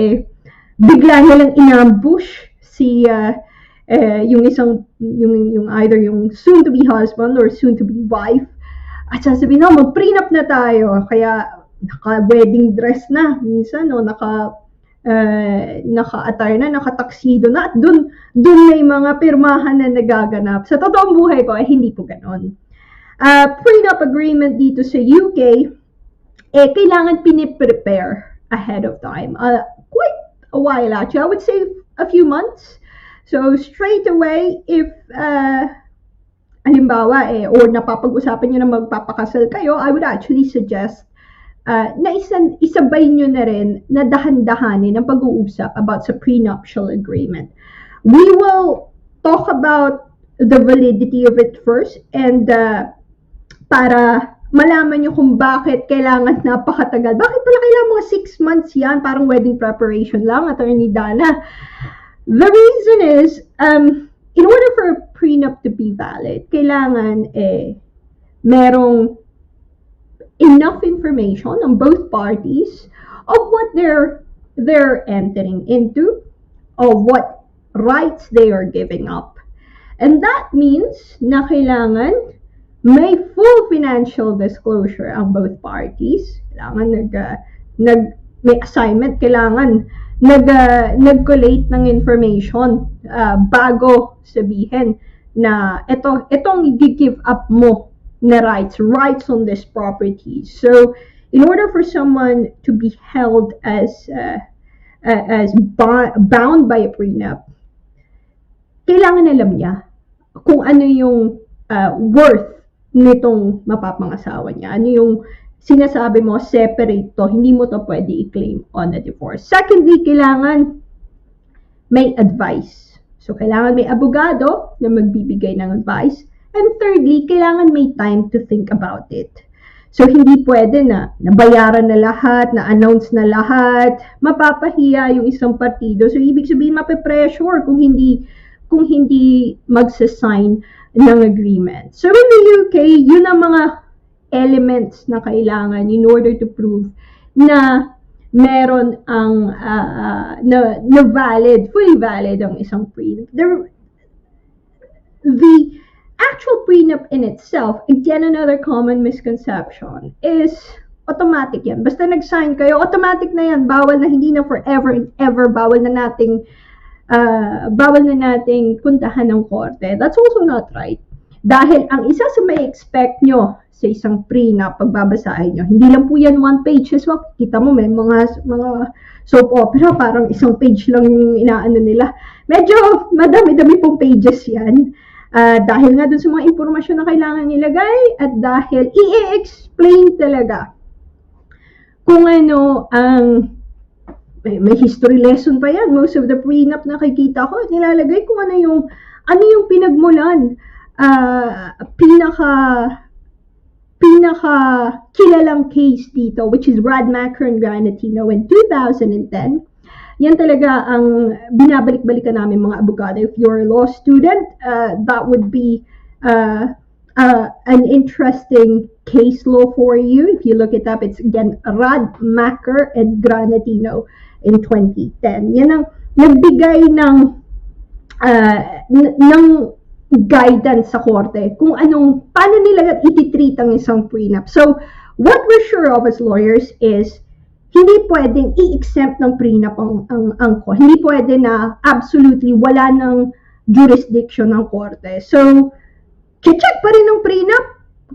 bigla nilang inambush si yung either yung soon to be husband or soon to be wife at sasabihin mag-prenup na tayo, kaya naka-wedding dress na minsan, naka-attire na, naka-tuxedo na, at dun may mga pirmahan na nagaganap. Sa totoong buhay ko, hindi po ganon. Prenup agreement dito sa UK, kailangan piniprepare ahead of time. Quite a while actually, I would say a few months. So straight away, if halimbawa or napapag-usapan nyo na magpapakasal kayo, I would actually suggest na isabay nyo na rin na dahan-dahanin ang pag-uusap about sa prenuptial agreement. We will talk about the validity of it first, and para malaman nyo kung bakit kailangan napakatagal. Bakit pala kailangan mga 6 months yan? Parang wedding preparation lang, Attorney Dana. The reason is, in order for a prenup to be valid, kailangan merong enough information on both parties of what they're entering into, of what rights they are giving up. And that means na kailangan may full financial disclosure ang both parties. Kailangan may assignment, kailangan nag-collate ng information bago sabihin na itong i-give up mo na rights on this property. So, in order for someone to be held as bound by a prenup, kailangan alam niya kung ano yung worth nitong mapapangasawa niya. Ano yung sinasabi mo, separate to, hindi mo to pwede i-claim on a divorce. Secondly, kailangan may advice. So, kailangan may abogado na magbibigay ng advice. And thirdly, kailangan may time to think about it. So, hindi pwede na nabayaran na lahat, na-announce na lahat, mapapahiya yung isang partido. So, ibig sabihin, mape-pressure kung hindi magsasign ng agreement. So, in the UK, yun ang mga elements na kailangan in order to prove na meron ang fully valid ang isang prenup. The actual prenup in itself, again, another common misconception is automatic yan. Basta nag-sign kayo, automatic na yan. Bawal na, hindi na forever and ever. Bawal na nating puntahan ng korte. That's also not right. Dahil ang isa sa may expect nyo sa isang prenup, pagbabasahin nyo, hindi lang po yan one page. So, kita mo may mga soap opera, parang isang page lang yung inaano nila. Medyo madami-dami pong pages yan. Dahil nga dun sa mga impormasyon na kailangan ilagay at dahil i-explain talaga kung ano ang may history lesson pa yan. Most of the prenup na nakikita ko, nilalagay kung ano yung pinagmulan. Pinaka kilalang case dito, which is Radmacher and Granatino in 2010. Yan talaga ang binabalik-balikan namin mga abogado. If you're a law student, that would be an interesting case law for you. If you look it up, it's again Radmacher and Granatino in 2010. Yan ang nagbigay ng guidance sa korte kung paano nila ititreat ang isang prenup. So, what we're sure of as lawyers is hindi pwedeng i-exempt ng prenup ang korte. Hindi pwede na absolutely wala ng jurisdiction ng korte. So, check pa rin ng prenup,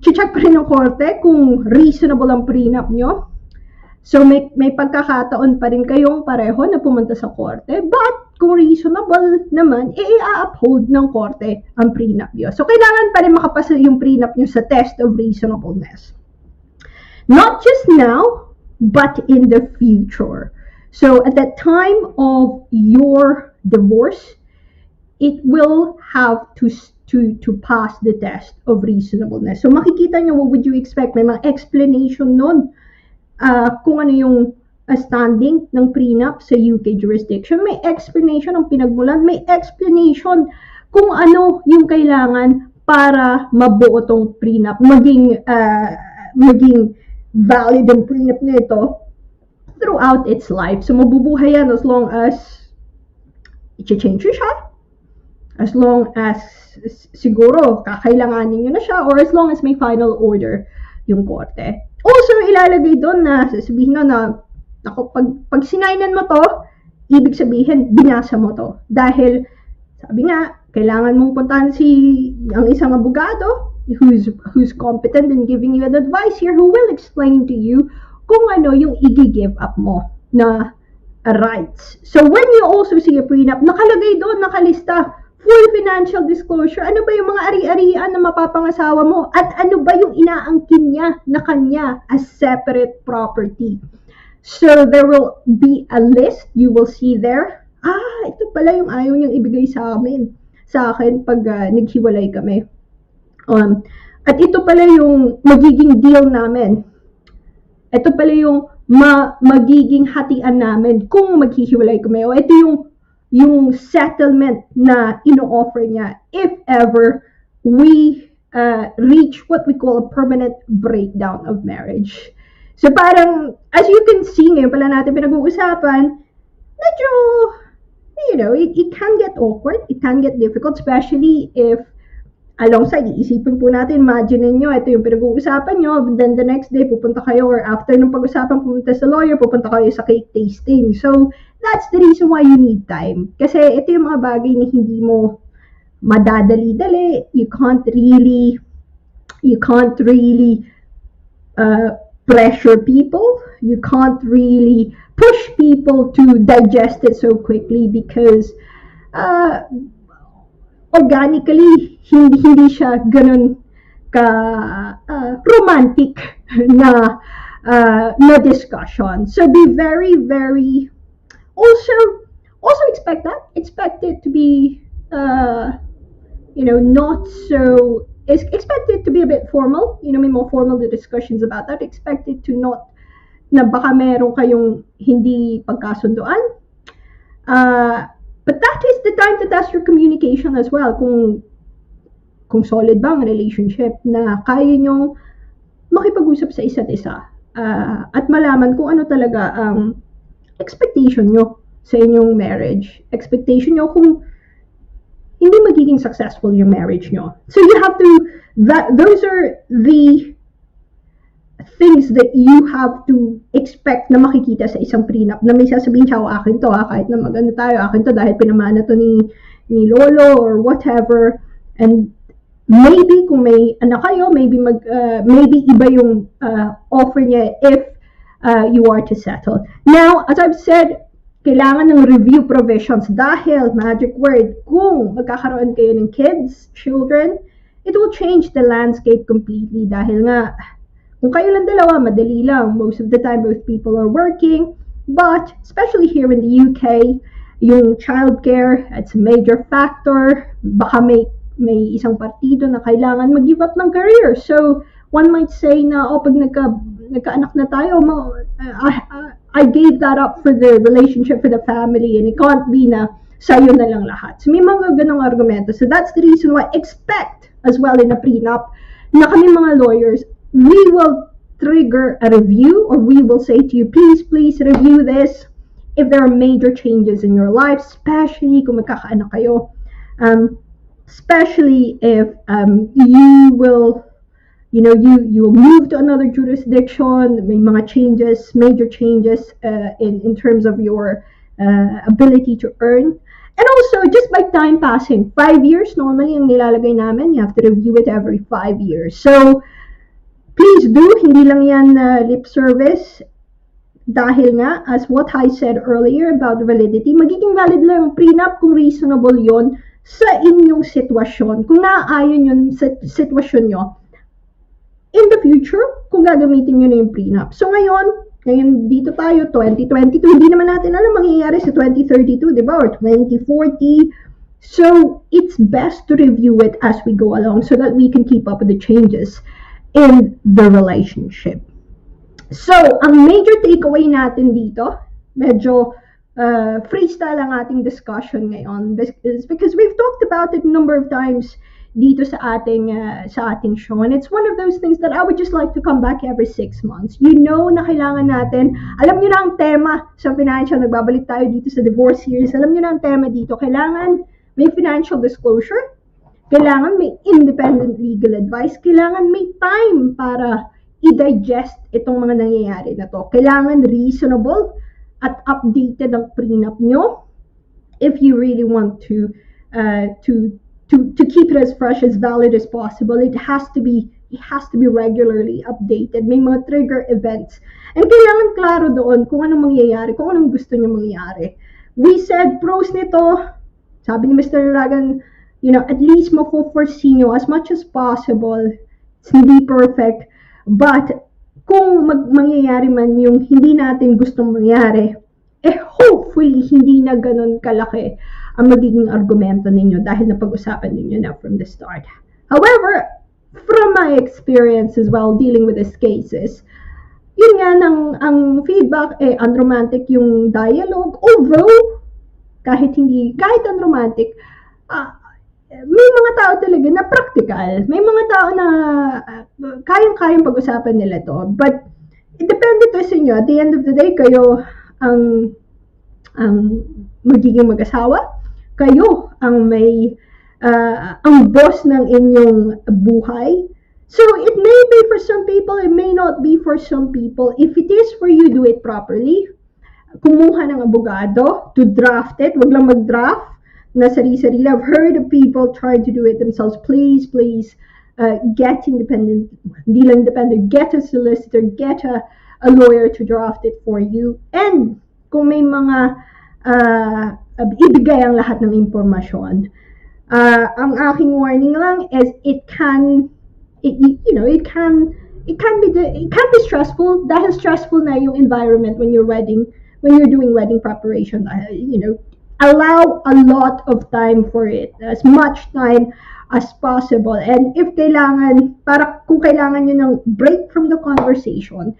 check pa rin ng korte kung reasonable ang prenup nyo. So, may pagkakataon pa rin kayong pareho na pumunta sa korte, but kung reasonable naman, i-uphold ng korte ang prenup nyo. So, kailangan pa rin makapasa yung prenup nyo sa test of reasonableness. Not just now, but in the future. So, at the time of your divorce, it will have to pass the test of reasonableness. So, makikita nyo, what would you expect? May mga explanation nun. Kung ano yung standing ng prenup sa UK jurisdiction, may explanation ng pinagmulan, may explanation kung ano yung kailangan para mabuo tong prenup, maging valid ang prenup nito throughout its life. So mabubuhay yan as long as i-change siya, as long as siguro kakailanganin nyo na siya, or as long as may final order yung korte. Also, ilalagay doon na sasabihin na pag sinainan mo to, ibig sabihin, binasa mo to. Dahil, sabi nga, kailangan mong puntahan ang isang abogado who's competent in giving you an advice here, who will explain to you kung ano yung i-give up mo na rights. So, when you also see a prenup, nakalagay doon, nakalista, full financial disclosure, ano ba yung mga ari-arian na mapapangasawa mo, at ano ba yung inaangkin niya na kanya as separate property. So, there will be a list you will see there. Ito pala yung ayaw niyang ibigay sa akin pag naghiwalay kami. At ito pala yung magiging deal namin. Ito pala yung magiging hatian namin kung maghihiwalay kami. O ito yung settlement na ino-offer niya if ever we reach what we call a permanent breakdown of marriage. So parang, as you can see, ngayon pala natin pinag-uusapan, medyo, it can get awkward, it can get difficult, especially if alongside, iisipin po natin, imagine nyo, ito yung pinag-uusapan nyo, then the next day, pupunta kayo, or after ng pag-usapan, pupunta sa lawyer, pupunta kayo sa cake tasting. So, that's the reason why you need time. Kasi ito yung mga bagay na hindi mo madadali-dali. You can't really pressure people. You can't really push people to digest it so quickly because organically, hindi siya ganun ka romantic na discussion. So be very, very, also expect that. Expect it to be, not so, expect it to be a bit formal. May more formal discussions about that. Expect it to not, na baka meron kayong hindi pagkasunduan. But that is the time to test your communication as well. Kung solid ba ang relationship na kaya nyong makipag-usap sa isa't isa. At malaman kung ano talaga ang expectation nyo sa inyong marriage. Expectation nyo kung hindi magiging successful yung marriage nyo. So you have to, those are the things that you have to expect na makikita sa isang prenup na may sasabihin siya, akin to kahit na maganda tayo, akin to dahil pinamana to ni lolo or whatever. And maybe kung may anak kayo, maybe iba yung offer niya if you are to settle. Now, as I've said, kailangan ng review provisions dahil, magic word, kung magkakaroon kayo ng kids, children, it will change the landscape completely dahil nga, kung kayo lang dalawa, madali lang. Most of the time, both people are working. But, especially here in the UK, yung childcare, it's a major factor. Baka may isang partido na kailangan mag-give up ng career. So, one might say na, pag nagkaanak na tayo, I gave that up for the relationship, for the family, and it can't be na sa'yo na lang lahat. So, may mga ganong argumento. So, that's the reason why expect, as well in a prenup, na kami mga lawyers, we will trigger a review, or we will say to you, please review this if there are major changes in your life, especially kung magkakaanak kayo, especially if you will move to another jurisdiction, may mga changes, major changes in terms of your ability to earn. And also, just by time passing, 5 years, normally ang nilalagay namin, you have to review it every 5 years. So, please do, hindi lang yan lip service. Dahil nga, as what I said earlier about validity, magiging valid lang ang prenup kung reasonable yon sa inyong sitwasyon. Kung naaayon yun sa sitwasyon nyo, in the future, kung gagamitin nyo na yung prenup. So ngayon dito tayo, 2022, hindi naman natin alam mangyayari sa 2032, di ba? Or 2040. So, it's best to review it as we go along so that we can keep up with the changes in the relationship. So, ang major takeaway natin dito, medyo freestyle ang ating discussion ngayon, is because we've talked about it a number of times dito sa ating show, and it's one of those things that I would just like to come back every 6 months. You know na kailangan natin, alam nyo na ang tema sa financial, nagbabalik tayo dito sa divorce series, alam nyo na ang tema dito, kailangan may financial disclosure, kailangan may independent legal advice, kailangan may time para i-digest itong mga nangyayari na to. Kailangan reasonable at updated ang prenup nyo if you really want to keep it as fresh, as valid as possible. It has to be regularly updated. May mga trigger events. And kailangan klaro doon kung anong mangyayari, kung anong gusto nyo mangyayari. We said pros nito, sabi ni Mr. Ragan, at least mafo-foresee nyo as much as possible. It's hindi perfect. But, kung mangyayari man yung hindi natin gustong mangyari, hopefully, hindi na ganun kalaki ang magiging argumento ninyo dahil napag-usapan ninyo na from the start. However, from my experience as well dealing with these cases, yun nga ang feedback, unromantic yung dialogue, although, kahit unromantic, may mga tao talaga na practical. May mga tao na kayang-kayang pag-usapan nila to. But, it depende to sa inyo. At the end of the day, kayo ang magiging mag-asawa. Kayo ang ang boss ng inyong buhay. So, it may be for some people, it may not be for some people. If it is for you, do it properly. Kumuha ng abogado to draft it. Wag lang mag-draft na sarili-sarili. I've heard of people trying to do it themselves. Please, get independent, hindi lang independent, get a solicitor, get a lawyer to draft it for you. And kung may mga ibigay ang lahat ng impormasyon. Ang aking warning lang is it can be stressful. Dahil stressful na yung environment when you're doing wedding preparation. Allow a lot of time for it, as much time as possible. And if kung kailangan nyo ng break from the conversation,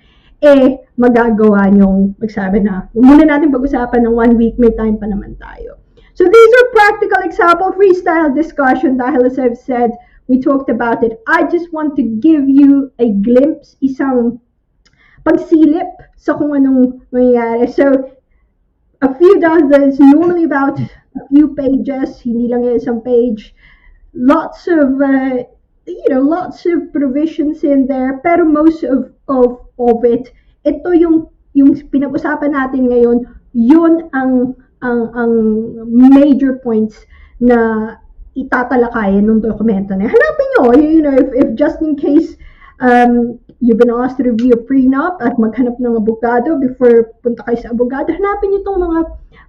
magagawa nyong magsabi na, muna natin pag-usapan ng 1 week, may time pa naman tayo. So these are practical example, freestyle discussion dahil as I've said, we talked about it. I just want to give you a glimpse, isang pagsilip sa kung anong mangyayari. So, a few dozens, normally about a few pages, hindi lang isang page. Lots of provisions in there, pero most of it, ito yung pinag-usapan natin ngayon, yun ang major points na itatalakayin ng dokumento na. Hanapin nyo, if just in case you've been asked to review a prenup at maghanap ng abogado before punta kayo sa abogado, hanapin nyo itong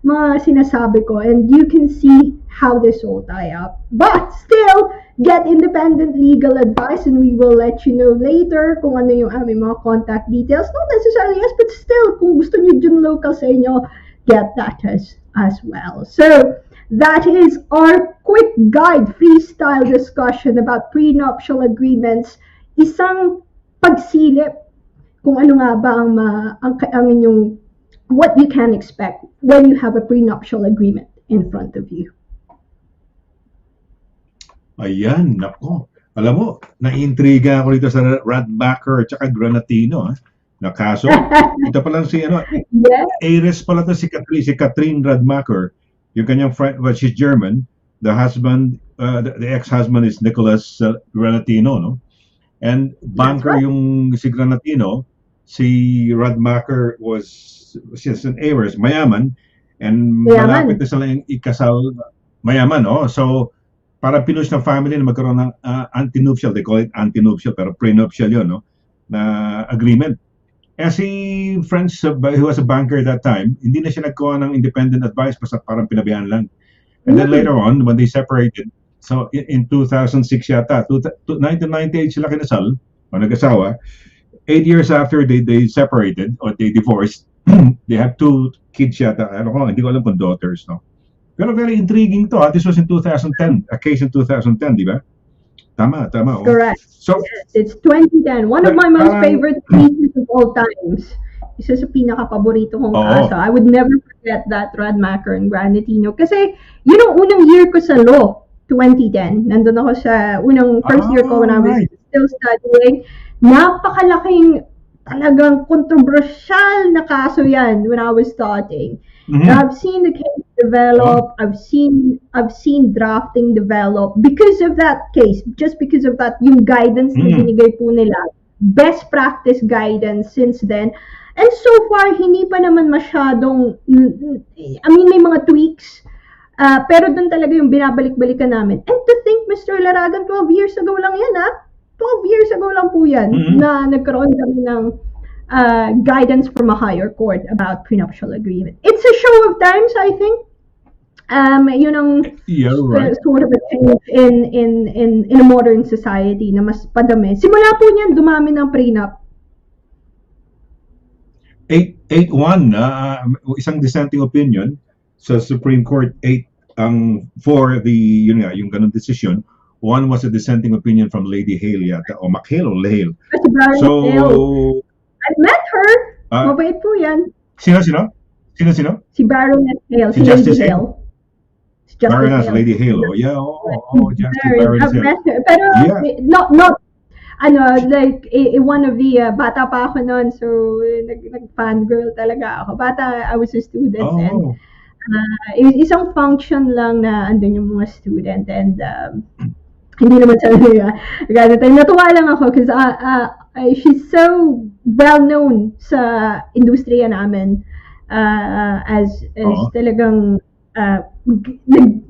mga sinasabi ko and you can see how this all tie up. But still, get independent legal advice and we will let you know later kung ano yung aming mga contact details. Not necessarily yes, but still, kung gusto nyo dun local sa inyo, get that as well. So, that is our quick guide freestyle discussion about prenuptial agreements. Isang pagsilip kung ano nga ba ang inyong what you can expect when you have a prenuptial agreement in front of you. Ayan, nako. Alam mo, naiintriga ako dito sa Radmacher at saka Granatino, na kaso. Ito pa lang Yes. Aires pala to si Catherine Radmacher. Yung kanyang friend, well, she's German. The husband, the ex-husband is Nicholas Granatino, no? And banker right. yung si Granatino, si Radmacher she's an heiress, mayaman, and malapit na sila yung ikasal, mayaman, oh. So, para pinush ng family na magkaroon ng antinuptial, they call it antinuptial, pero prenuptial yun, no? Na agreement. Eh si French, who was a banker that time, hindi na siya nagkuha ng independent advice, basta parang pinabayaan lang. And then later on, when they separated, so in 2006 yata, 1998 sila kinasal, o nag-asawa. 8 years after they separated, or they divorced, they have 2 kids yata. Hindi ko alam kung daughters, no? Pero very intriguing to. This was in 2010, a case in 2010, di ba? Tama. Oh. Correct. So, yes, it's 2010. One of my most favorite cases of all times. Isa sa pinaka-paborito kong kaso. I would never forget that Radmacher and Granatino. Kasi, unang year ko sa law, 2010. Nandun ako sa first year ko when I was still studying. Napakalaking, talagang controversial na kaso yan when I was studying. Mm-hmm. I've seen the case develop. I've seen drafting develop because of that case. Just because of that, yung guidance na binigay po nila, best practice guidance since then. And so far, hindi pa naman masyadong, may mga tweaks. Pero doon talaga yung binabalik-balikan namin. And to think, Mr. Laragan, 12 years ago lang yan, 12 years ago lang po yan, na nagkaroon kami ng guidance from a higher court about prenuptial agreement. It's a show of times, I think. Yun ang sort of a change in a modern society na mas padami. Simula po niyan, dumami ng prenup. 8-1, isang dissenting opinion sa Supreme Court. 8 ang for yung ganung decision. 1 was a dissenting opinion from Lady Hale yata, o McHale o Hale. So, I've met her. Mabait po yan. Sino? Si Baroness Hale. Si Justice Hale. Baroness Lady Hale. Oh, yeah. Justice Baroness Hale. Met her. Pero, not, like, one of the, bata pa ako noon, so, nag-fangirl talaga ako. Bata, I was a student, and isang function lang na andun yung mga student, and, hindi naman talaga. Natuwa lang ako because she's so well known sa industriya namin as talagang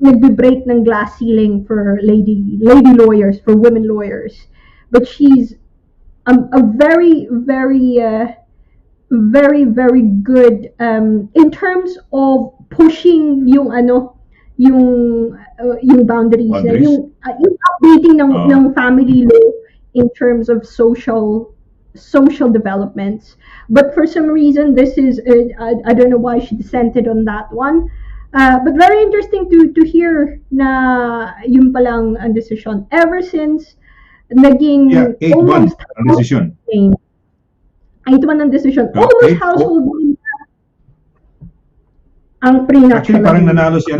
nagbe-break ng glass ceiling for lady lawyers, for women lawyers. But she's a very, very, very, very good in terms of pushing yung boundaries, yung updating ng family law in terms of social developments. But for some reason, this is I don't know why she dissented on that one. But very interesting to hear na yun palang ang decision. Ever since naging 8-1 ang decision. 8-1 ang decision. Almost household name ang prenuptial. Actually, parang nanalo si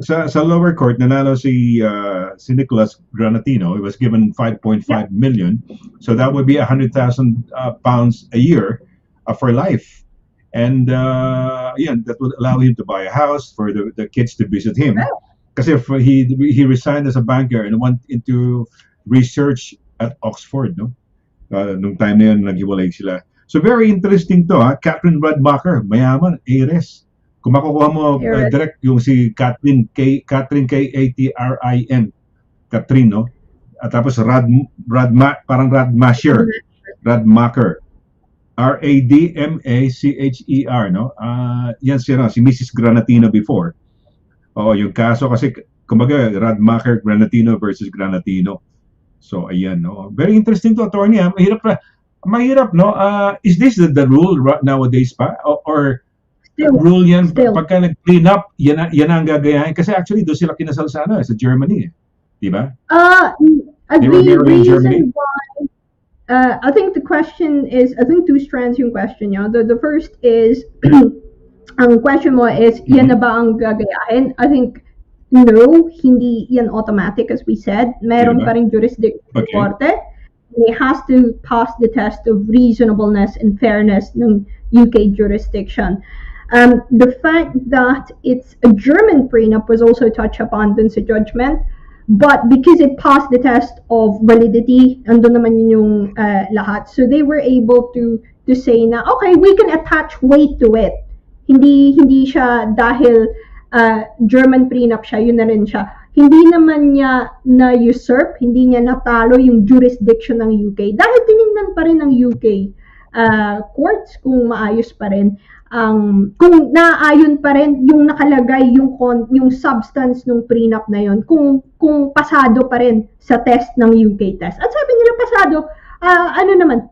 sa lower court, nanalo si Nicholas Granatino. He was given 5.5 million. So that would be 100,000 pounds a year for life. And that would allow him to buy a house for the kids to visit him. Kasi he resigned as a banker and went into research at Oxford, no? Nung time na yun, naghiwalay sila. So very interesting to, Catherine Radmacher, mayaman, heiress. Kung makukuha mo Heiress. direct yung si Catherine Katrin, Catherine, no? At tapos parang Radmacher, Radmacher, no? Yan si Mrs. Granatino before. Oo, yung kaso kasi, kumbaga, Radmacher, Granatino versus Granatino. So, ayan, no? Very interesting to, attorney. Mahirap, no? Is this the rule nowadays pa? Or rule yan, pagka nag-clean up, yan ang gagayahin. Kasi actually, doon sila kinasal sa Germany. Di ba? The were married in Germany? reason why, I think the question is, I think two strands yung question niya. The first is, ang question mo is, yan na ba ang gagayahin? I think, no, hindi yan automatic as we said. Meron Diba? pa ring jurisdiction ng Okay. korte. It has to pass the test of reasonableness and fairness ng UK jurisdiction. The fact that it's a German prenup was also touched upon dun sa judgment, but because it passed the test of validity, andun naman yun yung lahat. So they were able to say na, okay, we can attach weight to it. Hindi siya dahil German prenup siya, yun na rin siya. Hindi naman niya na-usurp, hindi niya natalo yung jurisdiction ng UK. Dahil tinignan pa rin ng UK courts kung maayos pa rin. Kung naaayon pa rin yung nakalagay yung substance ng prenup na yon, kung pasado pa rin sa test ng UK test. At sabi nila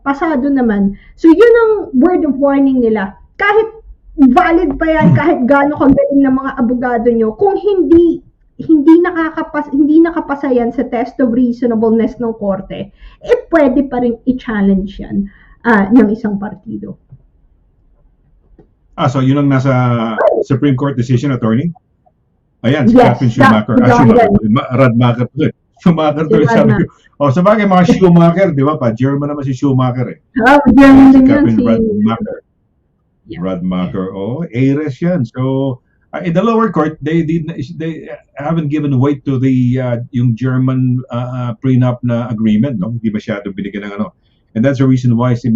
pasado naman. So yun ang word of warning nila. Kahit valid pa yan, kahit gaano kagaling ng mga abogado nyo, kung hindi nakapasa yan sa test of reasonableness ng korte, pwede pa rin i-challenge yan ng isang partido. So yun ang nasa Supreme Court decision, attorney? Ayan, si Yes, Catherine Schumacher. Radmacher to eh. Schumacher to sabi ko. Sa bagay, mga Schumacher, di ba pa? German naman si Schumacher eh. German din yan Catherine si Radmacher. Yeah. Radmacher. Heiress yan. So, in the lower court, they haven't given weight to the yung German prenup na agreement, no? Hindi masyado binigyan ng ano. And that's the reason why si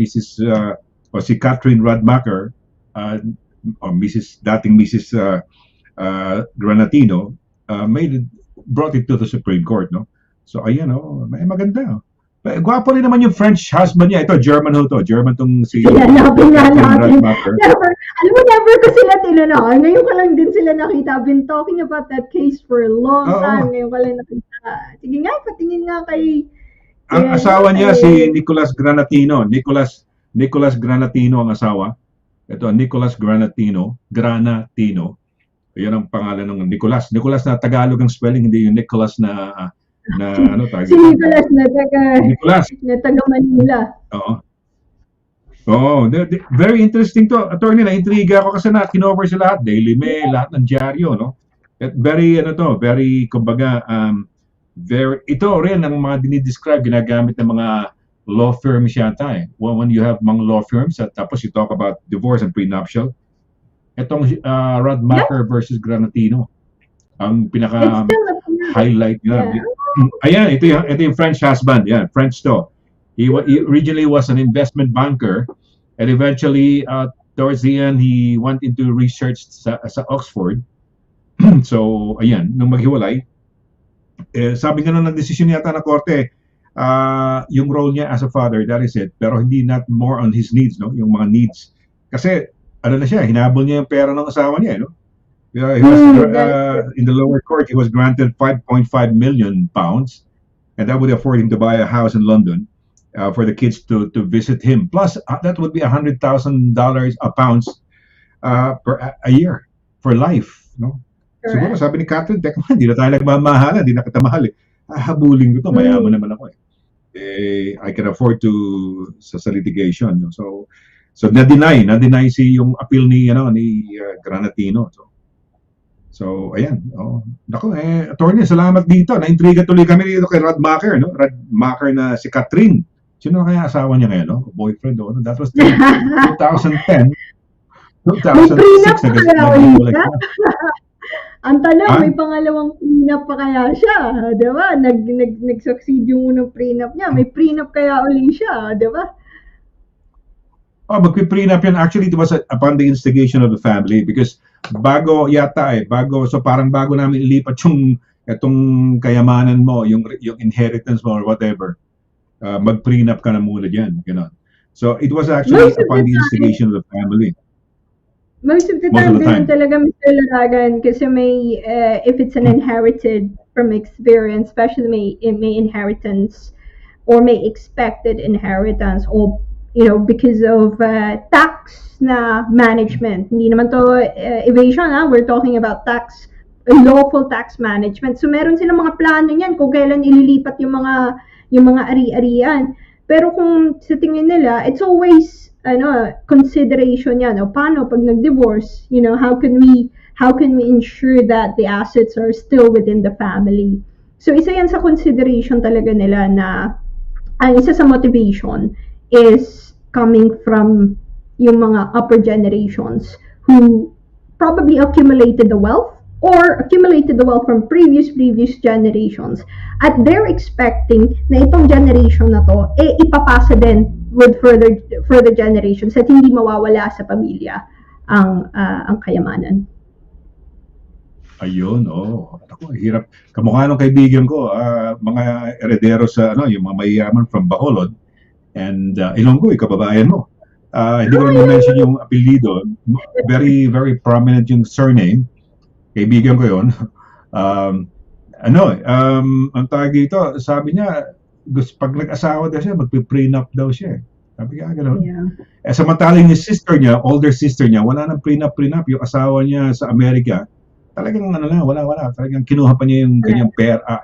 Catherine Radmacher, or dating Mrs. Granatino, brought it to the Supreme Court, no? So ayan, may maganda. Gwapo rin naman yung French husband niya. Ito, German to. German tong si Hanapin nga natin. Radmacher. Never ko sila tinanong. Ngayon ko lang din sila nakita. I've been talking about that case for a long time. Ngayon ko lang nakita. Sige nga, patingin nga kay... Ang asawa niya si Nicolas Granatino. Nicolas Granatino ang asawa. Ito, Nicolas Granatino. Yan ang pangalan ng Nicolas. Nicolas na Tagalog ang spelling, hindi yung Nicolas na ano tawag? Si Nicolas na taga Manila. Very interesting to. Attorney, na-intriga ako kasi kinover sa lahat. Daily Mail, lahat ng dyaryo, no? At very, kumbaga, ito rin ang mga dinidescribe, ginagamit ng mga law firms yata eh. When you have mga law firms, at tapos you talk about divorce and prenuptial, itong Radmacher versus Granatino, ang pinaka-highlight nila. Yeah. Ayan, ito yung French husband. Yeah, French to. He originally was an investment banker, and eventually, towards the end, he went into research sa Oxford. So, ayan, nung maghiwalay, sabi nga ng desisyon yata ng korte, yung role niya as a father, that is it. Pero hindi not more on his needs, no? Yung mga needs. Kasi, hinabol niya yung pera ng asawa niya, no? He was, in the lower court, he was granted £5.5 million, and that would afford him to buy a house in London for the kids to visit him. Plus, that would be £100,000 pounds per a year for life, no? Correct. Siguro sabi ni Catherine, teka man, hindi na tayo nagmamahala, hindi na kita mahal eh. Habulin ko to, mayaman naman ako eh. I can afford to sa litigation, no? So na-deny yung appeal ni Granatino. So ayan. Attorney, salamat dito. Na-intriga tuloy kami dito kay Radmacher, no? Radmacher na si Catherine. Sino kaya asawa niya ngayon, no? Boyfriend, no? That was 2010. 2006 na Ang tanong, may pangalawang prenup pa kaya siya, di ba? Nag-succeed yung unang prenup niya. May prenup kaya uli siya, di ba? Oh, magpi-prenup yan. Actually, it was upon the instigation of the family because so parang bago namin ilipat yung itong kayamanan mo, yung inheritance mo or whatever, mag-prenup ka na muna diyan, gano'n. So, it was actually Most of upon the the time, instigation of the family. most of the Most of time, the ganun time. talaga, Mr. Laragan, kasi if it's an inherited from experience, especially may inheritance or may expected inheritance or because of tax na management. Hindi naman to evasion, we're talking about lawful tax management. So meron silang mga plano niyan kung kailan ililipat yung mga ari-arian. Pero kung sa tingin nila, it's always consideration yan. O paano pag nag-divorce, how can we ensure that the assets are still within the family? So isa yan sa consideration talaga nila na ang isa sa motivation is coming from yung mga upper generations who probably accumulated the wealth or accumulated the wealth from previous generations at they're expecting na itong generation na to ipapasa din with further generations at hindi mawawala sa pamilya ang kayamanan. Ayun, oh. Ako, hirap. Kamukha ng kaibigan ko, mga heredero sa yung mga mayayaman from Bacolod and Ilonggo, kababayan mo. Hindi ko naman mention yung apelyido. Very, very prominent yung surname. Kaibigan ko yun. Ang tawag dito, sabi niya, pag nag-asawa daw siya, magpi-prenup daw siya. Sabi niya, gano'n. Yeah. Samantalang yung sister niya, older sister niya, wala nang prenup. Yung asawa niya sa Amerika, talagang wala. Talagang kinuha pa niya yung kanyang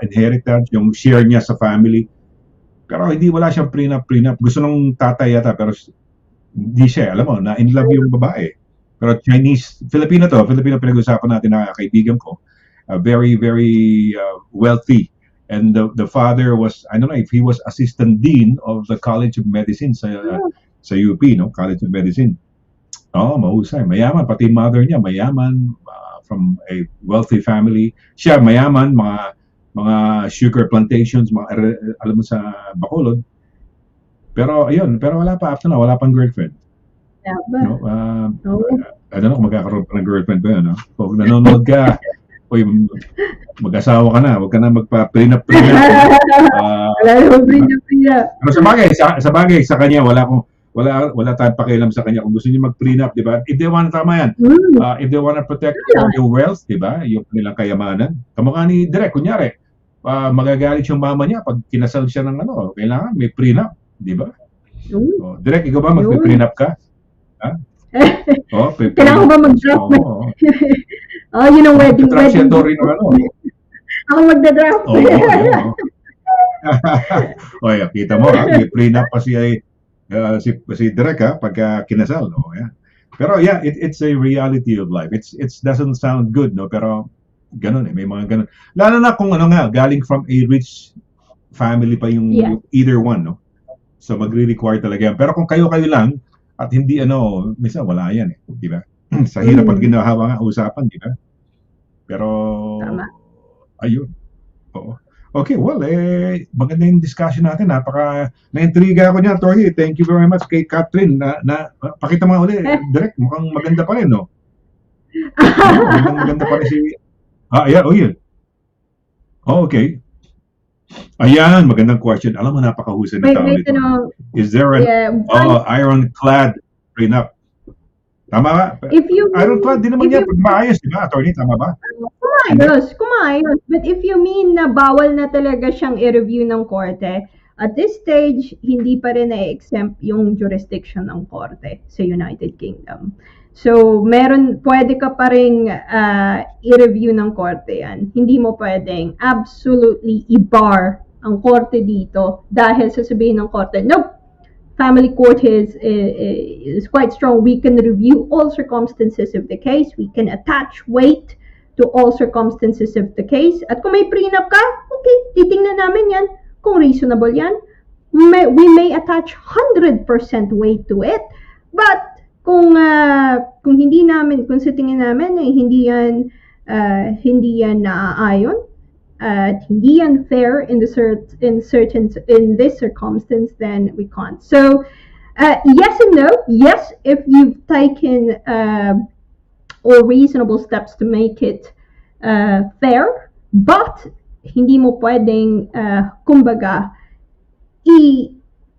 inheritance, yung share niya sa family. Pero hindi wala siyang prenup. Gusto nung tatay yata, pero hindi siya. Alam mo, na-in love yung babae. Pero Filipino pinag-usapan natin na kaibigan ko. Very, very wealthy. And the father was, I don't know if he was assistant dean of the College of Medicine sa UP, no? College of Medicine. Mahusay. Mayaman. Pati mother niya, mayaman. From a wealthy family. Siya, mayaman. Mga sugar plantations, alam mo sa Bacolod. Pero wala pa. After na, wala pang girlfriend. Yeah, I don't know kung magkakaroon pa ng girlfriend ba yun. No? Kung nanonood ka, mag-asawa ka na. Huwag ka na magpa-prenup. Wala naman prenup. Pero sa bagay, sa kanya, wala tayong pakialam sa kanya. Kung gusto niya mag-prenup, di ba? If they want, tama yan. If they want to protect your wealth, di ba? Yung kanilang kayamanan. Kamukha ni Direk, kunyari, magagalit yung mama niya pag kinasal siya ng kailangan may prenup, di ba? Direk, ikaw ba mag-prenup ka? Ha? Kailangan ko ba mag-draft? Yun ang wedding. Ako magda-draft. Kita mo, may prenup pa si Direk pagka kinasal. Yeah. Pero yeah, it's a reality of life. It doesn't sound good, no? Pero ganun may mga ganun. Lalo na kung galing from a rich family pa yung either one, no? So magre-require talaga yan. Pero kung kayo lang at hindi minsan wala yan di ba? Sa hirap pag ginawa nga usapan, di ba? Pero ayun. Oo. Okay, well, maganda yung discussion natin. Na-intriga ako niyan, Tori. Thank you very much kay Catherine. Pakita mo uli, Direk, mukhang maganda pa rin, no? Maganda pa rin si... yun. Okay. Ayan, magandang question. Alam mo, napakahusay na tao nito. Is there an ironclad prenup? Tama ba? Ironclad, di naman yan. Maayos, di ba, attorney? Tama ba? Kumayos. But if you mean na bawal na talaga siyang i-review ng korte, at this stage, hindi pa rin na-exempt yung jurisdiction ng korte sa United Kingdom. So, pwede ka pa rin i-review ng korte yan. Hindi mo pwedeng absolutely i-bar ang korte dito dahil sasabihin ng korte, nope, family court is quite strong. We can review all circumstances of the case. We can attach weight to all circumstances of the case. At kung may prenup ka, okay, titingnan namin yan. Kung reasonable yan, we may attach 100% weight to it. But kung hindi namin, kung sa tingin namin hindi yan naaayon at hindi yan fair in this circumstance, then we can't. So Yes and no. Yes, if you've taken all reasonable steps to make it fair, but hindi mo pwedeng, kumbaga,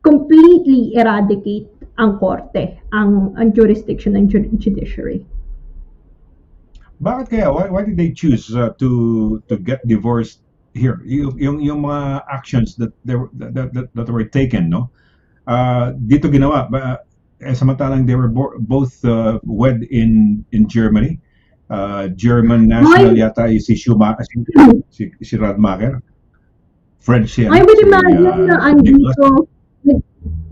completely eradicate ang korte, ang jurisdiction ng judiciary. Bakit kaya? Why did they choose to get divorced here? Yung mga actions that were taken, no? Dito ginawa, samantalang they were both wed in Germany. German national yata si Schumacher, si Radmacher. French siya. I would imagine na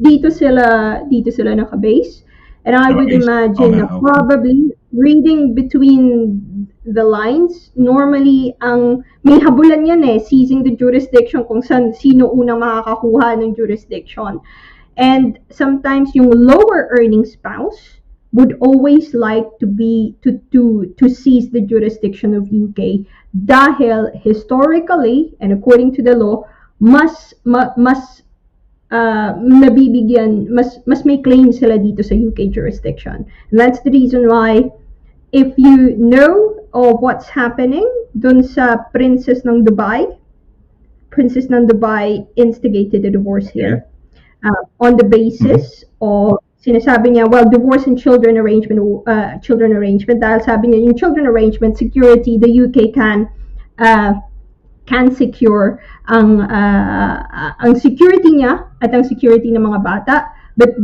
dito sila nakabase. And I would imagine na probably reading between the lines, normally ang may habulan yan seizing the jurisdiction kung sino unang makakakuha ng jurisdiction. And sometimes yung lower earning spouse would always like to seize the jurisdiction of UK dahil historically and according to the law mas nabibigyan, mas may claim sila dito sa UK jurisdiction. And that's the reason why, if you know of what's happening dun sa Princess ng Dubai instigated a divorce here on the basis of sinasabi niya, well, divorce and children arrangement dahil sabi niya yung children arrangement security, the UK can secure ang security niya at ang security ng mga bata, but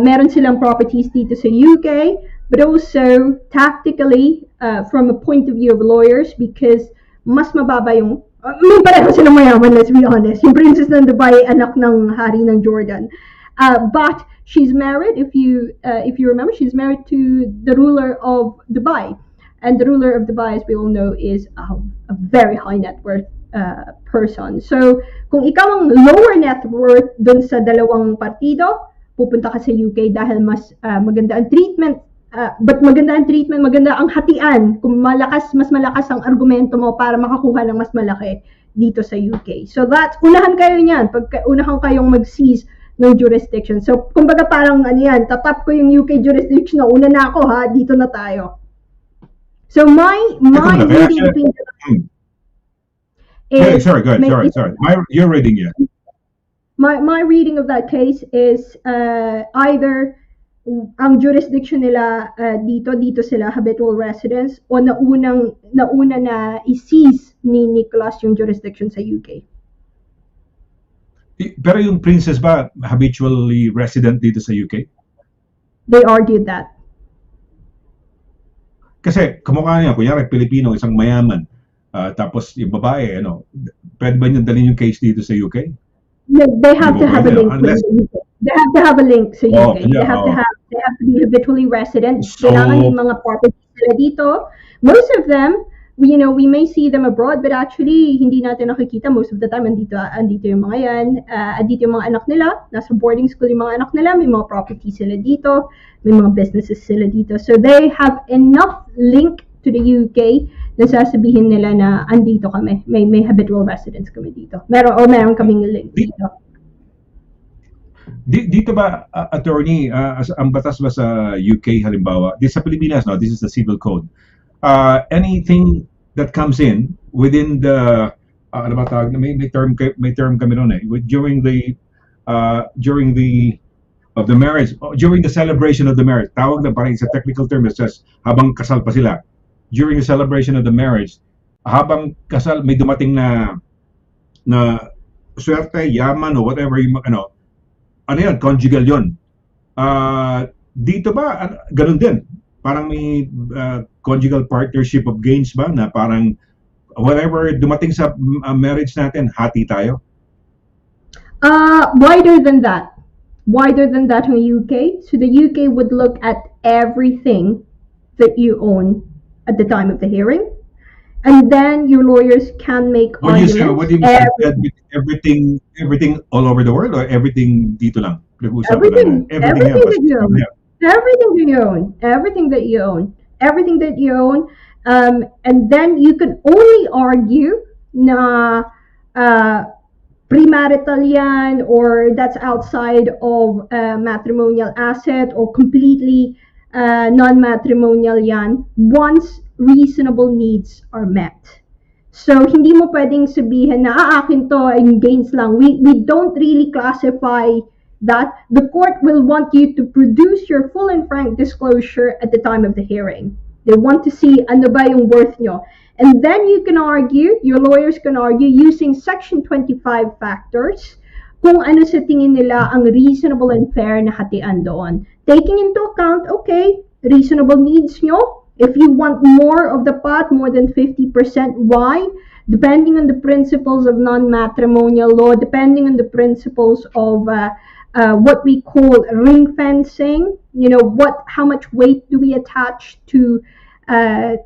meron silang properties dito sa UK, but also tactically from a point of view of lawyers, because mas mababa yung may pareho silang mayaman, let's be honest. Yung princess ng Dubai anak ng hari ng Jordan, but she's married, if you remember, she's married to the ruler of Dubai. And the ruler of Dubai, as we all know, is a very high net worth person. So, kung ikaw ang lower net worth dun sa dalawang partido, pupunta ka sa UK dahil mas maganda ang treatment. But maganda ang treatment, maganda ang hatian. Kung mas malakas ang argumento mo para makakuha ng mas malaki dito sa UK. So, unahan kayo niyan. Unahan kayong mag-seize ng jurisdiction. So, kumbaga parang tatap ko yung UK jurisdiction na una na ako dito na tayo. So my reading between is sorry. You're reading it. My reading of that case is either ang jurisdiction nila dito sila habitual residents o nauna na i-seize ni Nicholas yung jurisdiction sa UK. Pero yung princess ba habitually resident dito sa UK? They argued that. Kasi kamukha niya, kunyari Pilipino, isang mayaman, tapos yung babae, pwede ba niya dalhin yung case dito sa UK? They have to have a link with the UK. They have to have a link sa UK. Yeah, they have to be habitually resident. So, kailangan yung mga properties sila dito. Most of them, we may see them abroad, but actually, hindi natin nakikita most of the time. Andito yung mga yan. Andito yung mga anak nila. Nasa boarding school yung mga anak nila. May mga properties sila dito. May mga businesses sila dito. So they have enough link to the UK na sasabihin nila na andito kami. May habitual residence kami dito. Meron kaming link dito. Dito ba, attorney, ang batas ba sa UK halimbawa, sa Pilipinas, this is the civil code. Anything that comes in within the ano ba tawag, may term kami noon during the marriage, during the celebration of the marriage, tawag na parang sa technical term, it says habang kasal pa sila, during the celebration of the marriage, habang kasal may dumating na swerte, yaman o whatever yung ano yan, conjugal yun. Dito ba ganun din? Parang may conjugal partnership of gains ba na parang whatever dumating sa marriage natin, hati tayo? Wider than that in the UK. So the UK would look at everything that you own at the time of the hearing, and then your lawyers can make arguments. What do you mean? Everything all over the world, or everything dito lang? Everything that you own, and then you can only argue na premarital yan, or that's outside of matrimonial asset, or completely non-matrimonial yan, once reasonable needs are met. So, hindi mo pwedeng sabihin na, akin to, yung gains lang. We don't really classify that. The court will want you to produce your full and frank disclosure at the time of the hearing. They want to see ano ba yung worth nyo. And then you can argue, your lawyers can argue, using Section 25 factors, kung ano sa tingin nila ang reasonable and fair na hatian doon. Taking into account, okay, reasonable needs nyo. If you want more of the pot, more than 50%, why? Depending on the principles of non-matrimonial law, depending on the principles of what we call ring fencing, how much weight do we attach to a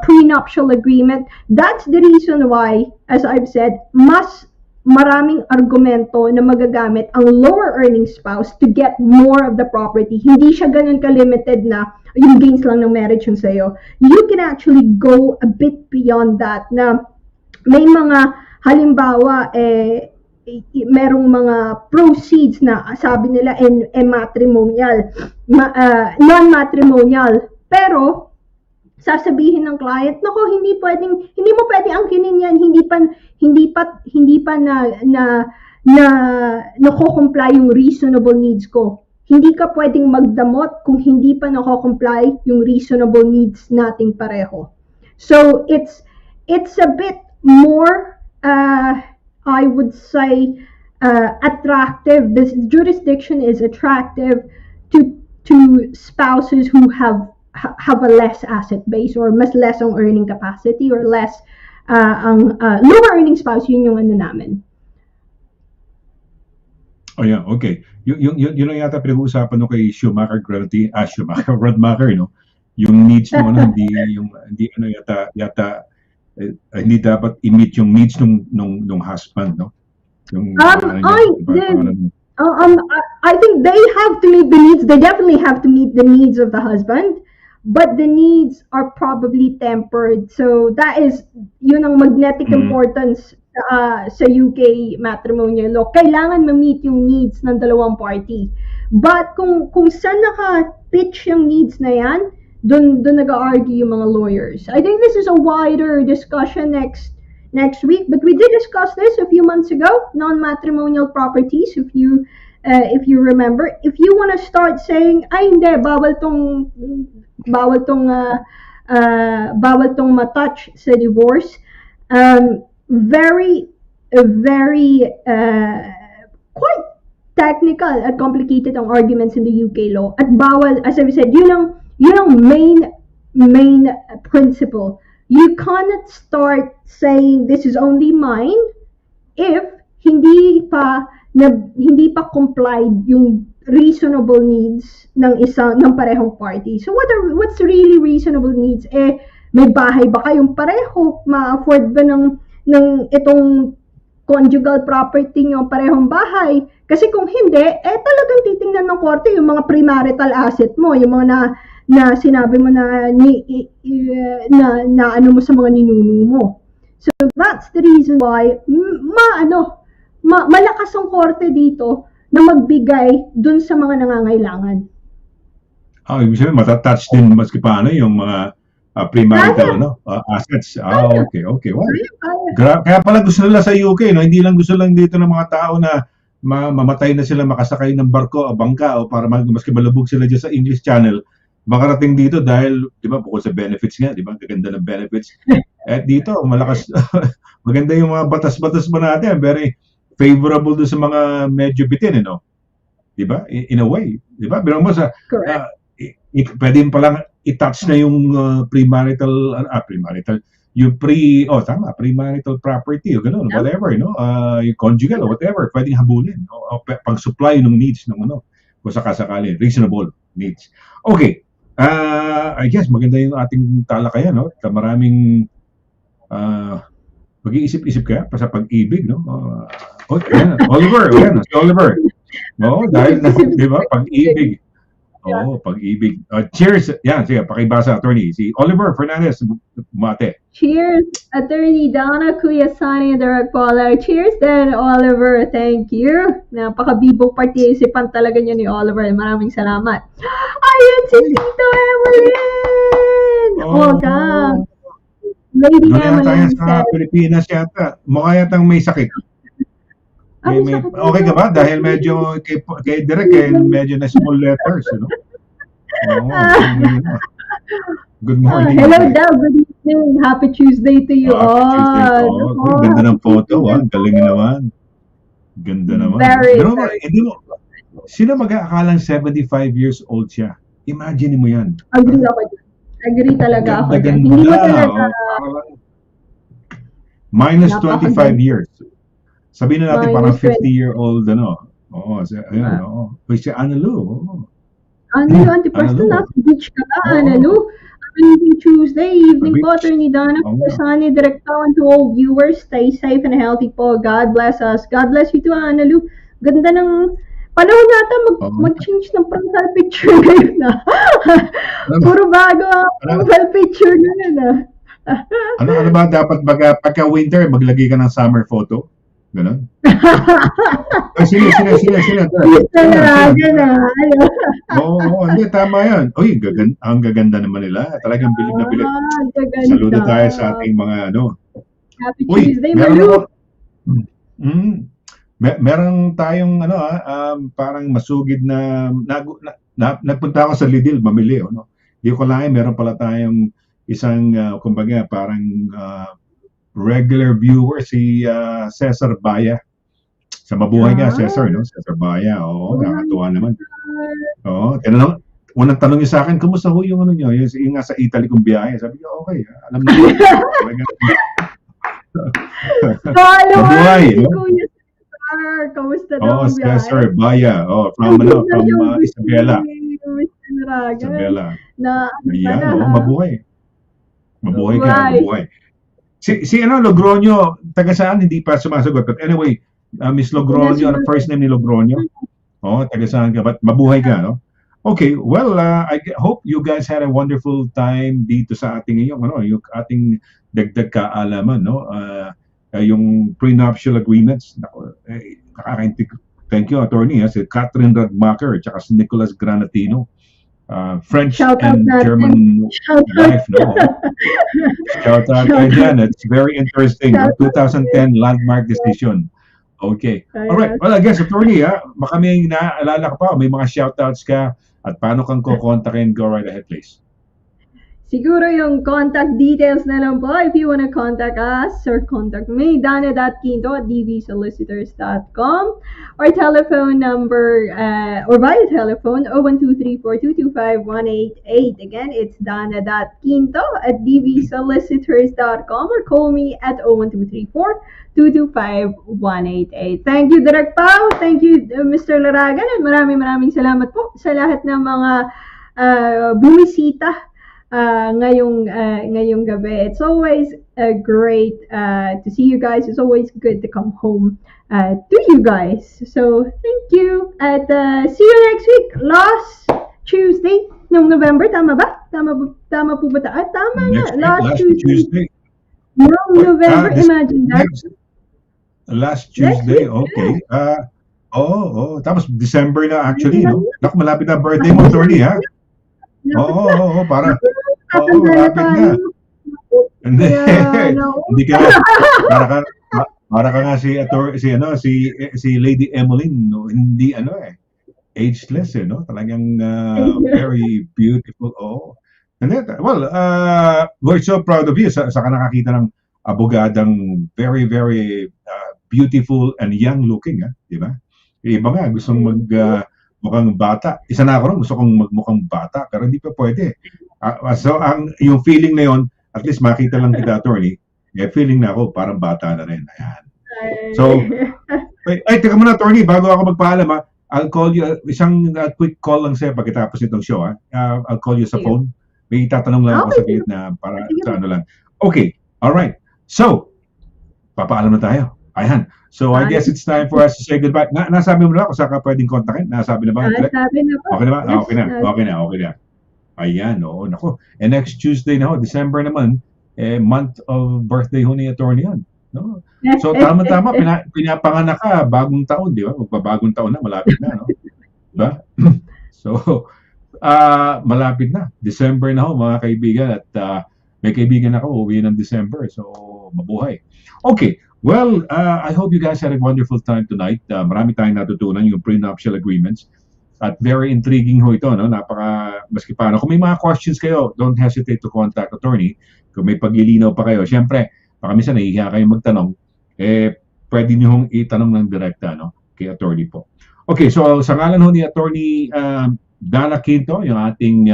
prenuptial agreement. That's the reason why, as I've said, mas maraming argumento na magagamit ang lower earning spouse to get more of the property. Hindi siya ganun ka-limited na yung gains lang ng marriage yung sa'yo. You can actually go a bit beyond that na may mga halimbawa merong mga proceeds na sabi nila matrimonial, non-matrimonial, pero sasabihin ng client, nako, hindi mo pwedeng angkinin yan, hindi pa nako-comply yung reasonable needs ko. Hindi ka pwedeng magdamot kung hindi pa nako-comply yung reasonable needs nating pareho. So it's a bit more I would say attractive. This jurisdiction is attractive to spouses who have a less asset base, or mas less ang earning capacity, or less ang lower earning spouse, yun yung ano namin. Oh yeah, okay. Yun lang yata pinag-uusapan no kay Radmacher, no? Yung needs mo hindi dapat i-meet yung needs nung husband, no? I think they have to meet the needs. They definitely have to meet the needs of the husband, but the needs are probably tempered. So that is yun ang magnetic importance sa UK matrimonial law. Kailangan ma-meet yung needs ng dalawang party. But kung saan naka-pitch yung needs na yan, dun nag-argue yung mga lawyers. I think this is a wider discussion next week, but we did discuss this a few months ago, non-matrimonial properties, if you remember. If you want to start saying, ay hindi, bawal tong matouch sa divorce, very quite technical at complicated ang arguments in the UK law. At bawal, as I said, yun ang main principle. You cannot start saying this is only mine if hindi pa complied yung reasonable needs ng parehong party. So what's really reasonable needs? May bahay ba kayong pareho? Ma-afford ba ng itong conjugal property nyo parehong bahay? Kasi kung hindi, talagang titingnan ng korte yung mga premarital asset mo, yung mga na sinabi mo na ano mo sa mga ninuno mo. So that's the reason why malakas ang korte dito na magbigay dun sa mga nangangailangan. Ibig sabihin matatouch din maski paano yung mga premarital assets. Okay. Wow. Kaya pala gusto nila sa UK, no? Hindi lang gusto lang dito ng mga tao na mamatay na sila, makasakay ng barko o bangka o para maski malubog sila dyan sa English Channel, makarating dito dahil, di ba, bukod sa benefits nga, di ba, gaganda ng benefits. At dito, malakas, maganda yung mga batas-batas ba natin, very favorable doon sa mga medyo bitin, no? Di ba? In a way, di ba? Pero mo pwede pa lang i-touch na yung premarital, yung premarital property o gano'n, whatever, no? Yung conjugal o whatever, pwedeng habulin, o pag-supply ng needs ng kung sakasakali, reasonable needs. Okay. I guess maganda yung ating talakayan, no? Maraming mag-iisip-isip kaya pa sa pag-ibig, no? Oliver, si Oliver. No, dahil na, di ba, pag-ibig. Oo, pag-ibig. Cheers! Yan, sige, pakibasa, attorney. Si Oliver Fernandez, mate. Cheers, Attorney Donna, Kuya Sunny, and Direct Paula. Cheers then, Oliver. Thank you. Napakabibong participan talaga niya ni Oliver. Maraming salamat. Ayun si Tito Evelyn! Oh. Welcome. Lady Doon yata yan Evelyn sa said, Pilipinas yata. Mukha yatang may sakit. Okay ka ba? Dahil medyo kay Direk, medyo na small letters, you know? Oo, good morning. hello daw, good evening. Happy Tuesday to you Happy Tuesday. all. Ganda ng photo, galing naman. Ganda naman. Very, Hindi mo, sino mag-aakalang 75 years old siya? Imagine mo yan. Agree ako dyan. Agree talaga ako dyan. Ganda-ganda. Hindi mo talaga, minus Napakaganda. 25 years. Sabihin na natin Minus parang 50-year-old, ano. Oo, ayun, oo. Si Analu, oo. Ano, Auntie Preston, Ano? nasa beach ka ba? Oo. Ano, amazing Tuesday evening po, Beach. Attorney Donna, Oo. Sunny, Direct and to all viewers, stay safe and healthy po. God bless us. God bless you too, Analu. Ganda ng panahon natin Oo. mag-change ng profile picture ngayon na. Puro bago ang profile picture ngayon na. Ano ba dapat pagka winter maglagay ka ng summer photo? Ganon? Ay, sila. Talaga na. Ano? Oo, hindi, tama yan. Uy, ang gaganda naman nila. Talagang bilib na bilib. Gaganda. Saludo tayo sa ating mga ano. Happy Uy, Tuesday, meron Malu. ako. Meron tayong ano parang masugid na nagpunta ako sa Lidl mamili, no. Hindi ko lang meron pala tayong isang kumbaga parang regular viewer si Cesar Baya. Sa mabuhay ka, Cesar, no? Cesar Baya. Oo, nakakatuwa naman. Oo, unang tanong niya sa akin, kumusta ho yung ano niyo? Yung nga sa Italy kong biyahe. Sabi ko, okay, alam mo. Mabuhay, no? Kuya Cesar. Kamusta daw Oh, ang biyahe? Cesar Baya. Oh, from Isabela. Isabela. Ayan, mabuhay. Mabuhay ka, mabuhay. Si Logronio, taga saan, hindi pa sumasagot. But anyway, Miss Logronio, ano first name ni Logronio? Oh, taga saan ka? But mabuhay ka, no? Okay, well, I hope you guys had a wonderful time dito sa ating yung ating dagdag kaalaman, no? Yung prenuptial agreements. Thank you, attorney, si Catherine Radmacher at si Nicholas Granatino. French and German wife, no? Shout out kay Jan. It's very interesting. 2010 landmark decision. Okay. All right. Well, I guess, attorney, baka may naaalala ka pa, may mga shoutouts ka at paano kang kukontakin, go right ahead, please. Siguro yung contact details na lang po. If you wanna contact us or contact me, dana.quinto@dvsolicitors.com or telephone number or via telephone 01234225188. Again, it's dana.quinto@dvsolicitors.com or call me at 01234225188. Thank you, Direk Pao. Thank you, Mr. Laragan. At maraming salamat po sa lahat ng mga bumisita ngayong gabi. It's always great to see you guys. It's always good to come home to you guys. So, thank you. At see you next week. Last Tuesday ng November. Tama ba? Tama po ba? Tama nga. Last Tuesday. No, November. Imagine that. Last Tuesday. Okay. Tapos December na actually, no? Naku, malapit na birthday mo, attorney, ha? Oo, para malapit na. Hindi ka para ka nga si Lady Emmeline, no? Hindi ageless, no? Talagang very beautiful. Oh. And then, well, we're so proud of you sa nakakita ng abogadang very very beautiful and young looking, di ba? Iba nga gustong mukhang bata. Isa na ako rin, gusto kong magmukhang bata, pero hindi pa pwede. So, yung feeling na yon, at least makita lang kita, attorney, feeling na ako, parang bata na rin. Ayan. So, teka muna, attorney, bago ako magpaalam, I'll call you, isang quick call lang sa'yo pagkatapos itong show, I'll call you sa phone. May itatanong lang ako sa gilid na para sa ano lang. Okay, alright. So, papaalam na tayo. Ayan. So I guess it's time for us to say goodbye. Nasabi mo na kung saan ka pwedeng kontakin? Nasabi na ba? Direk? Sabi na po. Okay na ba? Yes, Okay na. Okay na. Okay na. Ayan. Oo. Nako. And next Tuesday na ho, December naman, month of birthday ho ni Attorney yan. No? So tama-tama, pinapanganak ka, bagong taon, di ba? Magbabagong taon na, malapit na, no? Diba? So, malapit na. December na ho, mga kaibigan. At may kaibigan ako, uwi ng December. So, mabuhay. Okay. Well, I hope you guys had a wonderful time tonight. Marami tayong natutunan yung prenuptial agreements. At very intriguing ho ito, no? Maski paano. Kung may mga questions kayo, don't hesitate to contact attorney. Kung may paglilinaw pa kayo, syempre, baka minsan nahihiya kayong magtanong, pwede nyo hong itanong ng direkta, no? Kay attorney po. Okay, so sa ngalan ho ni Attorney Dana Quinto, yung ating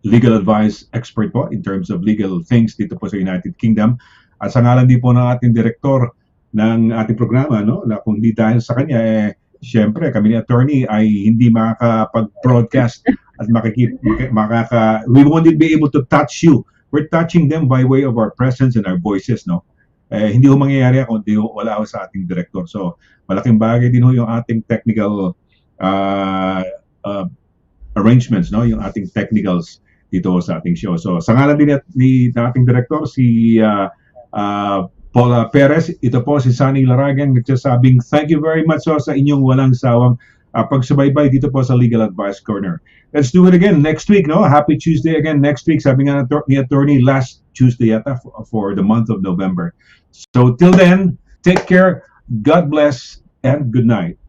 legal advice expert po in terms of legal things dito po sa United Kingdom, at sa ngalan din po ng ating direktor ng ating programa, no? Na kung di dahil sa kanya, siyempre kami ni attorney ay hindi makakapag-broadcast at we won't be able to touch you. We're touching them by way of our presence and our voices, no? Hindi ho mangyayari kung di ho wala ho sa ating director. So, malaking bagay din ho yung ating technical arrangements, no? Yung ating technicals dito sa ating show. So, sa ngalan din ni ating director, si Paula Perez, ito po si Sunny Laragan nagsasabing thank you very much sa inyong walang sawang pagsubaybay dito po sa Legal Advice Corner. Let's do it again next week, no? Happy Tuesday again next week. Sabi nga ni attorney, last Tuesday yata for the month of November. So till then, take care, God bless, and good night.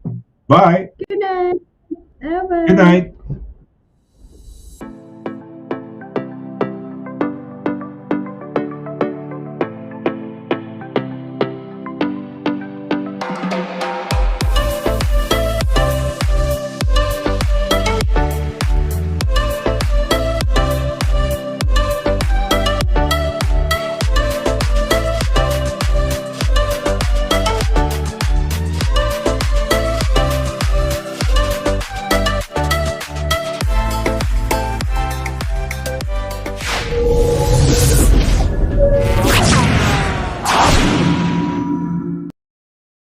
Bye. Good night. Bye-bye. Good night.